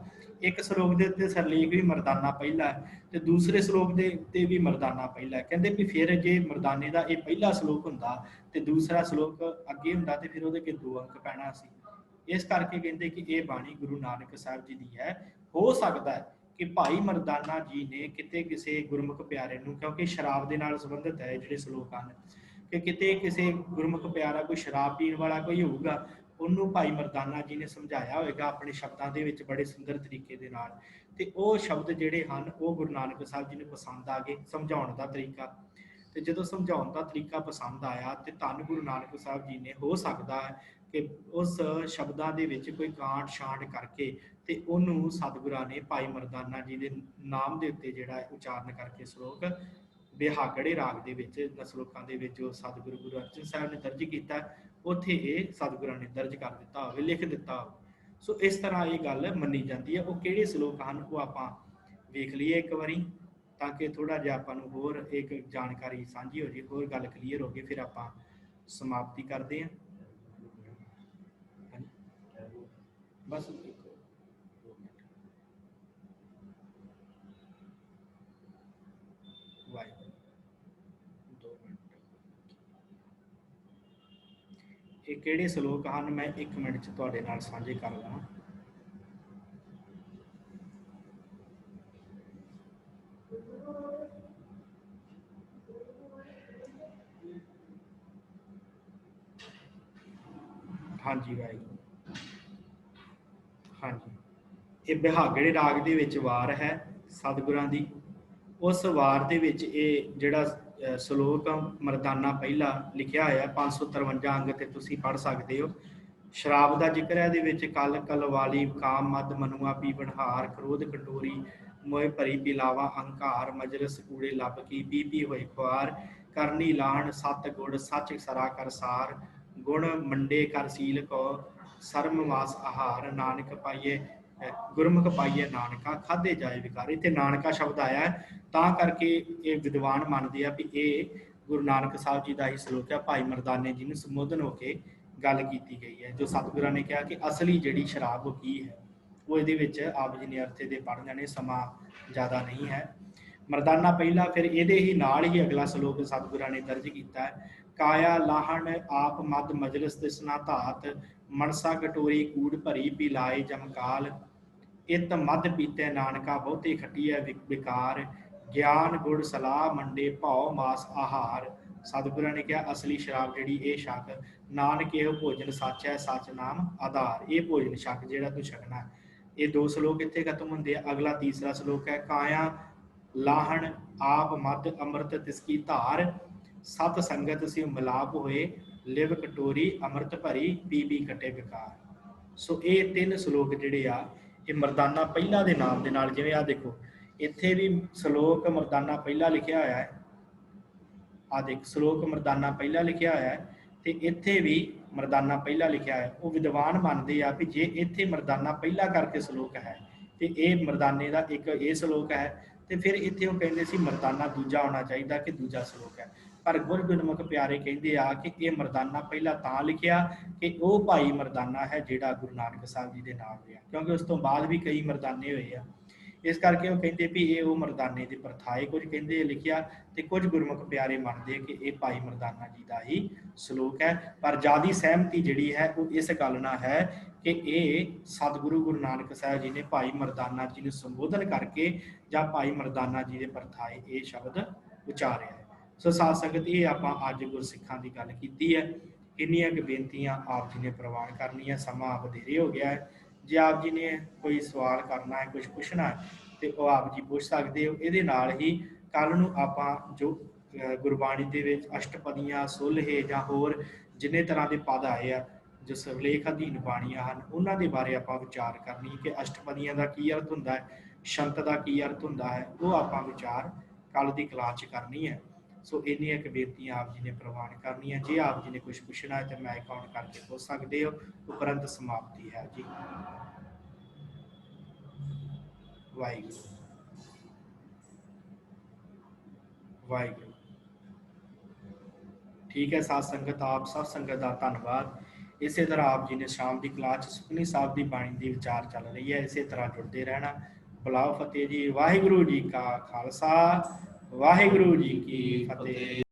ਇੱਕ ਸ਼ਲੋਕ ਦੇ ਉੱਤੇ ਸਰਲੇਖ ਵੀ ਮਰਦਾਨਾ ਪਹਿਲਾ ਹੈ ਤੇ ਦੂਸਰੇ ਸ਼ਲੋਕ ਦੇ ਉੱਤੇ ਵੀ ਮਰਦਾਨਾ ਪਹਿਲਾ ਹੈ। ਕਹਿੰਦੇ ਵੀ ਫਿਰ ਜੇ ਮਰਦਾਨੇ ਦਾ ਇਹ ਪਹਿਲਾ ਸ਼ਲੋਕ ਹੁੰਦਾ ਤੇ ਦੂਸਰਾ ਸ਼ਲੋਕ ਅੱਗੇ ਹੁੰਦਾ ਤੇ ਫਿਰ ਉਹਦੇ ਕੇ 2 ਅੰਕ ਪੈਣਾ ਸੀ। ਇਸ ਕਰਕੇ ਕਹਿੰਦੇ ਕਿ ਇਹ ਬਾਣੀ ਗੁਰੂ ਨਾਨਕ ਸਾਹਿਬ ਜੀ ਦੀ ਹੈ। ਹੋ ਸਕਦਾ ਹੈ ਕਿ ਭਾਈ ਮਰਦਾਨਾ ਜੀ ਨੇ ਕਿਤੇ ਕਿਸੇ ਗੁਰਮੁਖ ਪਿਆਰੇ ਨੂੰ, ਕਿਉਂਕਿ ਸ਼ਰਾਬ ਦੇ ਨਾਲ ਸੰਬੰਧਿਤ ਹੈ ਜਿਹੜੇ ਸ਼ਲੋਕ ਹਨ, ਕਿ ਕਿਤੇ ਕਿਸੇ ਗੁਰਮੁਖ ਪਿਆਰਾ ਕੋਈ ਸ਼ਰਾਬ ਪੀਣ ਵਾਲਾ ਕੋਈ ਹੋਊਗਾ, ਉਹਨੂੰ ਭਾਈ ਮਰਦਾਨਾ ਜੀ ਨੇ ਸਮਝਾਇਆ ਹੋਵੇਗਾ ਆਪਣੇ ਸ਼ਬਦਾਂ ਦੇ ਵਿੱਚ ਬੜੇ ਸੁੰਦਰ ਤਰੀਕੇ ਦੇ ਨਾਲ, ਤੇ ਉਹ ਸ਼ਬਦ ਜਿਹੜੇ ਹਨ ਉਹ ਗੁਰੂ ਨਾਨਕ ਸਾਹਿਬ ਜੀ ਨੂੰ ਪਸੰਦ ਆ ਗਏ ਸਮਝਾਉਣ ਦਾ ਤਰੀਕਾ। ਤੇ ਜਦੋਂ ਸਮਝਾਉਣ ਦਾ ਤਰੀਕਾ ਪਸੰਦ ਆਇਆ ਤੇ ਧੰਨ ਗੁਰੂ ਨਾਨਕ ਸਾਹਿਬ ਜੀ ਨੇ, ਹੋ ਸਕਦਾ ਹੈ ਕਿ ਉਸ ਸ਼ਬਦਾਂ ਦੇ ਵਿੱਚ ਕੋਈ ਕਾਂਟ ਛਾਂਟ ਕਰਕੇ ਤੇ ਉਹਨੂੰ ਸਤਿਗੁਰਾਂ ਨੇ ਭਾਈ ਮਰਦਾਨਾ ਜੀ ਦੇ ਨਾਮ ਦੇ ਉੱਤੇ ਜਿਹੜਾ ਉਚਾਰਨ ਕਰਕੇ ਸ਼ਲੋਕ ਬਿਹਾਗੜੇ ਰਾਗ ਦੇ ਵਿੱਚ ਸ਼ਲੋਕਾਂ ਦੇ ਵਿੱਚ ਜੋ ਸਤਿਗੁਰੂ ਗੁਰੂ ਅਰਜਨ ਸਾਹਿਬ ਨੇ ਦਰਜ ਕੀਤਾ, ਉੱਥੇ ਇਹ ਸਤਿਗੁਰਾਂ ਨੇ ਦਰਜ ਕਰ ਦਿੱਤਾ ਹੋਵੇ, ਲਿਖ ਦਿੱਤਾ ਹੋਵੇ। ਸੋ ਇਸ ਤਰ੍ਹਾਂ ਇਹ ਗੱਲ ਮੰਨੀ ਜਾਂਦੀ ਹੈ। ਉਹ ਕਿਹੜੇ ਸ਼ਲੋਕ ਹਨ ਉਹ ਆਪਾਂ ਵੇਖ ਲਈਏ ਇੱਕ ਵਾਰੀ, ਤਾਂ ਕਿ ਥੋੜਾ ਜਿਹਾ ਆਪਾਂ ਨੂੰ ਹੋਰ ਇੱਕ ਜਾਣਕਾਰੀ ਸਾਂਝੀ ਹੋ ਜੇ, ਹੋਰ ਗੱਲ ਕਲੀਅਰ ਹੋ ਗਈ, ਫਿਰ ਆਪਾਂ ਸਮਾਪਤੀ ਕਰਦੇ ਹਾਂ। ਬਸ ਇਹ ਕਿਹੜੇ ਸ਼ਲੋਕ ਹਨ ਮੈਂ 1 ਮਿੰਟ 'ਚ ਤੁਹਾਡੇ ਨਾਲ ਸਾਂਝੇ ਕਰ ਲਵਾਂ। ਹਾਂਜੀ ਵਾਹਿਗੁਰੂ। ਹਾਂਜੀ, ਇਹ ਬਿਹਾਗੜੇ ਰਾਗ ਦੇ ਵਿੱਚ ਵਾਰ ਹੈ ਸਤਿਗੁਰਾਂ ਦੀ। ਉਸ ਵਾਰ ਦੇ ਵਿੱਚ ਇਹ ਜਿਹੜਾ ਸ਼ਲੋਕ ਮਰਦਾਨਾ ਪਹਿਲਾ ਲਿਖਿਆ ਹੋਇਆ 553 ਅੰਗ ਤੇ ਤੁਸੀਂ ਪੜ੍ਹ ਸਕਦੇ ਹੋ। ਸ਼ਰਾਬ ਦਾ ਜ਼ਿਕਰ ਹੈ ਇਹਦੇ ਵਿੱਚ। ਕਲ ਕਲਵਾਲੀ ਕਾਮ ਮਦ ਮਨੁਆ ਪੀਵਨਹਾਰ, ਕ੍ਰੋਧ ਕਟੋਰੀ ਮੋਹ ਭਰੀ ਪਿਲਾਵਾ ਅਹੰਕਾਰ, ਮਜਲਸ ਕੂੜੇ ਲੱਭ ਕੀ ਪੀ ਪੀ ਹੋਏ ਖੁਆਰ, ਕਰਨੀ ਲਾਹਣ ਸਤ ਗੁੜ ਸੱਚ ਸਰਾ ਕਰ ਸਾਰ, ਗੁਣ ਮੰਡੇ ਕਰ ਸੀਲ ਕੋ ਸਰਮ ਵਾਸ ਆਹਾਰ, ਨਾਨਕ ਪਾਈਏ ਗੁਰਮੁਖ ਪਾਈਏ ਨਾਨਕਾ ਖਾਧੇ ਜਾਏ ਵਿਕਾਰ। ਇੱਥੇ ਨਾਨਕਾ ਸ਼ਬਦ ਆਇਆ ਹੈ ਤਾਂ ਕਰਕੇ ਇਹ ਵਿਦਵਾਨ ਮੰਨਦੇ ਆ ਵੀ ਇਹ ਗੁਰੂ ਨਾਨਕ ਸਾਹਿਬ ਜੀ ਦਾ ਹੀ ਸ਼ਲੋਕ ਹੈ। ਭਾਈ ਮਰਦਾਨੇ ਜੀ ਨੂੰ ਸੰਬੋਧਨ ਹੋ ਕੇ ਗੱਲ ਕੀਤੀ ਗਈ ਹੈ। ਜੋ ਸਤਿਗੁਰਾਂ ਨੇ ਕਿਹਾ ਕਿ ਅਸਲੀ ਜਿਹੜੀ ਸ਼ਰਾਬ ਉਹ ਕੀ ਹੈ, ਉਹ ਇਹਦੇ ਵਿੱਚ ਆਪ ਜੀ ਨੇ ਅਰਥੇ ਦੇ ਪੜ੍ਹ ਜਾਣੇ, ਸਮਾਂ ਜ਼ਿਆਦਾ ਨਹੀਂ ਹੈ। ਮਰਦਾਨਾ ਪਹਿਲਾ, ਫਿਰ ਇਹਦੇ ਹੀ ਨਾਲ ਹੀ ਅਗਲਾ ਸ਼ਲੋਕ ਸਤਿਗੁਰਾਂ ਨੇ ਦਰਜ ਕੀਤਾ ਹੈ। ਕਾਇਆ ਲਾਹਣ ਆਪ ਮਦ ਮਜਲਸ ਤਿਸਨਾ ਧਾਤ, ਮਨਸਾ ਕਟੋਰੀ ਕੂੜ ਭਰੀ ਪਿਲਾਏ ਜਮਕਾਲ, ਇਤ ਮਦ ਪੀਤੇ ਨਾਨਕਾ ਬਹੁਤੇ ਖੱਟੀਐ ਵਿਕਾਰ, ਗਿਆਨ ਗੁੜ ਸਲਾਹ ਮੰਡੇ ਭਉ ਮਾਸ ਆਹਾਰ। ਸਤਿਗੁਰਾਂ ਨੇ ਕਿਹਾ ਅਸਲੀ ਸ਼ਰਾਬ ਜਿਹੜੀ ਇਹ ਛਕ, ਨਾਨਕ ਇਹ ਭੋਜਨ ਸੱਚ ਹੈ, ਸੱਚ ਨਾਮ ਆਧਾਰ। ਇਹ ਭੋਜਨ ਛਕ ਜਿਹੜਾ ਤੂੰ ਛਕਣਾ। ਇਹ 2 ਸ਼ਲੋਕ ਇੱਥੇ ਖਤਮ ਹੁੰਦੇ ਆ। ਅਗਲਾ ਤੀਸਰਾ ਸ਼ਲੋਕ ਹੈ। ਕਾਇਆ ਲਾਹਣ ਆਪ ਮਦ ਅੰਮ੍ਰਿਤ ਤਿਸਕੀ ਧਾਰ, ਸਤ ਸੰਗਤ ਸਿਉ ਮਿਲਾਪ ਹੋਏ, ਲਿਵ ਕਟੋਰੀ ਅੰਮ੍ਰਿਤ ਭਰੀ ਪੀ ਪੀ ਕਟੇ ਵਿਕਾਰ। ਸੋ ਇਹ 3 ਸ਼ਲੋਕ ਜਿਹੜੇ ਆ ਇਹ ਮਰਦਾਨਾ ਪਹਿਲਾ ਦੇ ਨਾਮ ਦੇ ਨਾਲ, ਜਿਵੇਂ ਆ ਦੇਖੋ ਇੱਥੇ ਵੀ ਸ਼ਲੋਕ ਮਰਦਾਨਾ ਪਹਿਲਾ ਲਿਖਿਆ ਹੋਇਆ ਹੈ, ਆ ਦੇਖ ਸ਼ਲੋਕ ਮਰਦਾਨਾ ਪਹਿਲਾ ਲਿਖਿਆ ਹੋਇਆ ਹੈ ਤੇ ਇੱਥੇ ਵੀ ਮਰਦਾਨਾ ਪਹਿਲਾ ਲਿਖਿਆ ਹੈ। ਉਹ ਵਿਦਵਾਨ ਮੰਨਦੇ ਆ ਵੀ ਜੇ ਇੱਥੇ ਮਰਦਾਨਾ ਪਹਿਲਾ ਕਰਕੇ ਸ਼ਲੋਕ ਹੈ ਤੇ ਇਹ ਮਰਦਾਨੇ ਦਾ ਇੱਕ ਇਹ ਸ਼ਲੋਕ ਹੈ, ਤੇ ਫਿਰ ਇੱਥੇ ਉਹ ਕਹਿੰਦੇ ਸੀ ਮਰਦਾਨਾ ਦੂਜਾ ਹੋਣਾ ਚਾਹੀਦਾ ਕਿ ਦੂਜਾ ਸ਼ਲੋਕ ਹੈ। ਪਰ ਗੁਰਮੁਖ ਪਿਆਰੇ ਕਹਿੰਦੇ ਆ ਕਿ ਇਹ ਮਰਦਾਨਾ ਪਹਿਲਾ ਤਾਂ ਲਿਖਿਆ ਕਿ ਉਹ ਭਾਈ ਮਰਦਾਨਾ ਹੈ ਜਿਹੜਾ ਗੁਰੂ ਨਾਨਕ ਸਾਹਿਬ ਜੀ ਦੇ ਨਾਲ ਰਿਹਾ, ਕਿਉਂਕਿ ਉਸ ਤੋਂ ਬਾਅਦ ਵੀ ਕਈ ਮਰਦਾਨੇ ਹੋਏ ਆ। ਇਸ ਕਰਕੇ ਉਹ ਕਹਿੰਦੇ ਵੀ ਇਹ ਉਹ ਮਰਦਾਨੇ ਦੇ ਪਰਥਾਏ, ਕੁਝ ਕਹਿੰਦੇ ਲਿਖਿਆ ਤੇ ਕੁਝ ਗੁਰਮੁਖ ਪਿਆਰੇ ਮੰਨਦੇ ਕਿ ਇਹ ਭਾਈ ਮਰਦਾਨਾ ਜੀ ਦਾ ਹੀ ਸ਼ਲੋਕ ਹੈ। ਪਰ ਜਿਆਦੀ ਸਹਿਮਤੀ ਜਿਹੜੀ ਹੈ ਉਹ ਇਸ ਗੱਲ ਨਾਲ ਹੈ ਕਿ ਇਹ ਸਤਿਗੁਰੂ ਗੁਰੂ ਨਾਨਕ ਸਾਹਿਬ ਜੀ ਨੇ ਭਾਈ ਮਰਦਾਨਾ ਜੀ ਨੂੰ ਸੰਬੋਧਨ ਕਰਕੇ ਜਾਂ ਭਾਈ ਮਰਦਾਨਾ ਜੀ ਦੇ ਪਰਥਾਏ ਇਹ ਸ਼ਬਦ ਉਚਾਰਿਆ ਹੈ। ਸੋ ਸਾਧ ਸੰਗਤ, ਇਹ ਆਪਾਂ ਅੱਜ ਗੁਰਸਿੱਖਾਂ ਦੀ ਗੱਲ ਕੀਤੀ ਹੈ। ਇੰਨੀਆਂ ਕੁ ਬੇਨਤੀਆਂ ਆਪ ਜੀ ਨੇ ਪ੍ਰਵਾਨ ਕਰਨੀਆਂ। ਸਮਾਂ ਵਧੇਰੇ ਹੋ ਗਿਆ ਹੈ। ਜੇ ਆਪ ਜੀ ਨੇ ਕੋਈ ਸਵਾਲ ਕਰਨਾ ਹੈ, ਕੁਝ ਪੁੱਛਣਾ ਹੈ ਤੇ ਉਹ ਆਪ ਜੀ ਪੁੱਛ ਸਕਦੇ ਹੋ। ਇਹਦੇ ਨਾਲ ਹੀ ਕੱਲ ਨੂੰ ਆਪਾਂ ਜੋ ਗੁਰਬਾਣੀ ਦੇ ਵਿੱਚ ਅਸ਼ਟਪਦੀਆਂ, ਸੋਲ੍ਹੇ ਜਾਂ ਹੋਰ ਜਿੰਨੇ ਤਰ੍ਹਾਂ ਦੇ ਪਦ ਆਏ ਆ ਜੋ ਸਿਰਲੇਖ ਅਧੀਨ ਬਾਣੀਆਂ ਹਨ, ਉਹਨਾਂ ਦੇ ਬਾਰੇ ਆਪਾਂ ਵਿਚਾਰ ਕਰਨੀ ਕਿ ਅਸ਼ਟਪਦੀਆਂ ਦਾ ਕੀ ਅਰਥ ਹੁੰਦਾ ਹੈ, ਸ਼ੰਤ ਦਾ ਕੀ ਅਰਥ ਹੁੰਦਾ ਹੈ, ਉਹ ਆਪਾਂ ਵਿਚਾਰ ਕੱਲ ਦੀ ਕਲਾਸ 'ਚ ਕਰਨੀ ਹੈ। ਸੋ ਇੰਨੀਆਂ ਕੁ ਬੇਨਤੀਆਂ ਆਪ ਜੀ ਨੇ ਪ੍ਰਵਾਨ ਕਰਨੀਆਂ। ਜੇ ਆਪ ਜੀ ਨੇ ਕੁਝ ਪੁੱਛਣਾ ਹੈ ਤਾਂ ਮੈਂ ਕਾਊਂਟ ਕਰਕੇ ਪੁੱਛ ਸਕਦੇ ਹੋ। ਉਪਰੰਤ ਸਮਾਪਤੀ ਹੈ ਜੀ। ਵਾਹਿਗੁਰੂ ਵਾਹਿਗੁਰੂ। ਠੀਕ ਹੈ ਸਾਧ ਸੰਗਤ, ਆਪ ਸਭ ਸੰਗਤ ਦਾ ਧੰਨਵਾਦ। ਇਸੇ ਤਰ੍ਹਾਂ ਆਪ ਜੀ ਨੇ ਸ਼ਾਮ ਦੀ ਕਲਾਸ 'ਚ ਸੁਖਮਨੀ ਸਾਹਿਬ ਦੀ ਬਾਣੀ ਦੀ ਵਿਚਾਰ ਚੱਲ ਰਹੀ ਹੈ, ਇਸੇ ਤਰ੍ਹਾਂ ਜੁੜਦੇ ਰਹਿਣਾ। ਬੁਲਾਓ ਫਤਿਹ ਜੀ। ਵਾਹਿਗੁਰੂ ਜੀ ਕਾ ਖਾਲਸਾ, ਵਾਹਿਗੁਰੂ ਜੀ ਕੀ ਫਤਿਹ।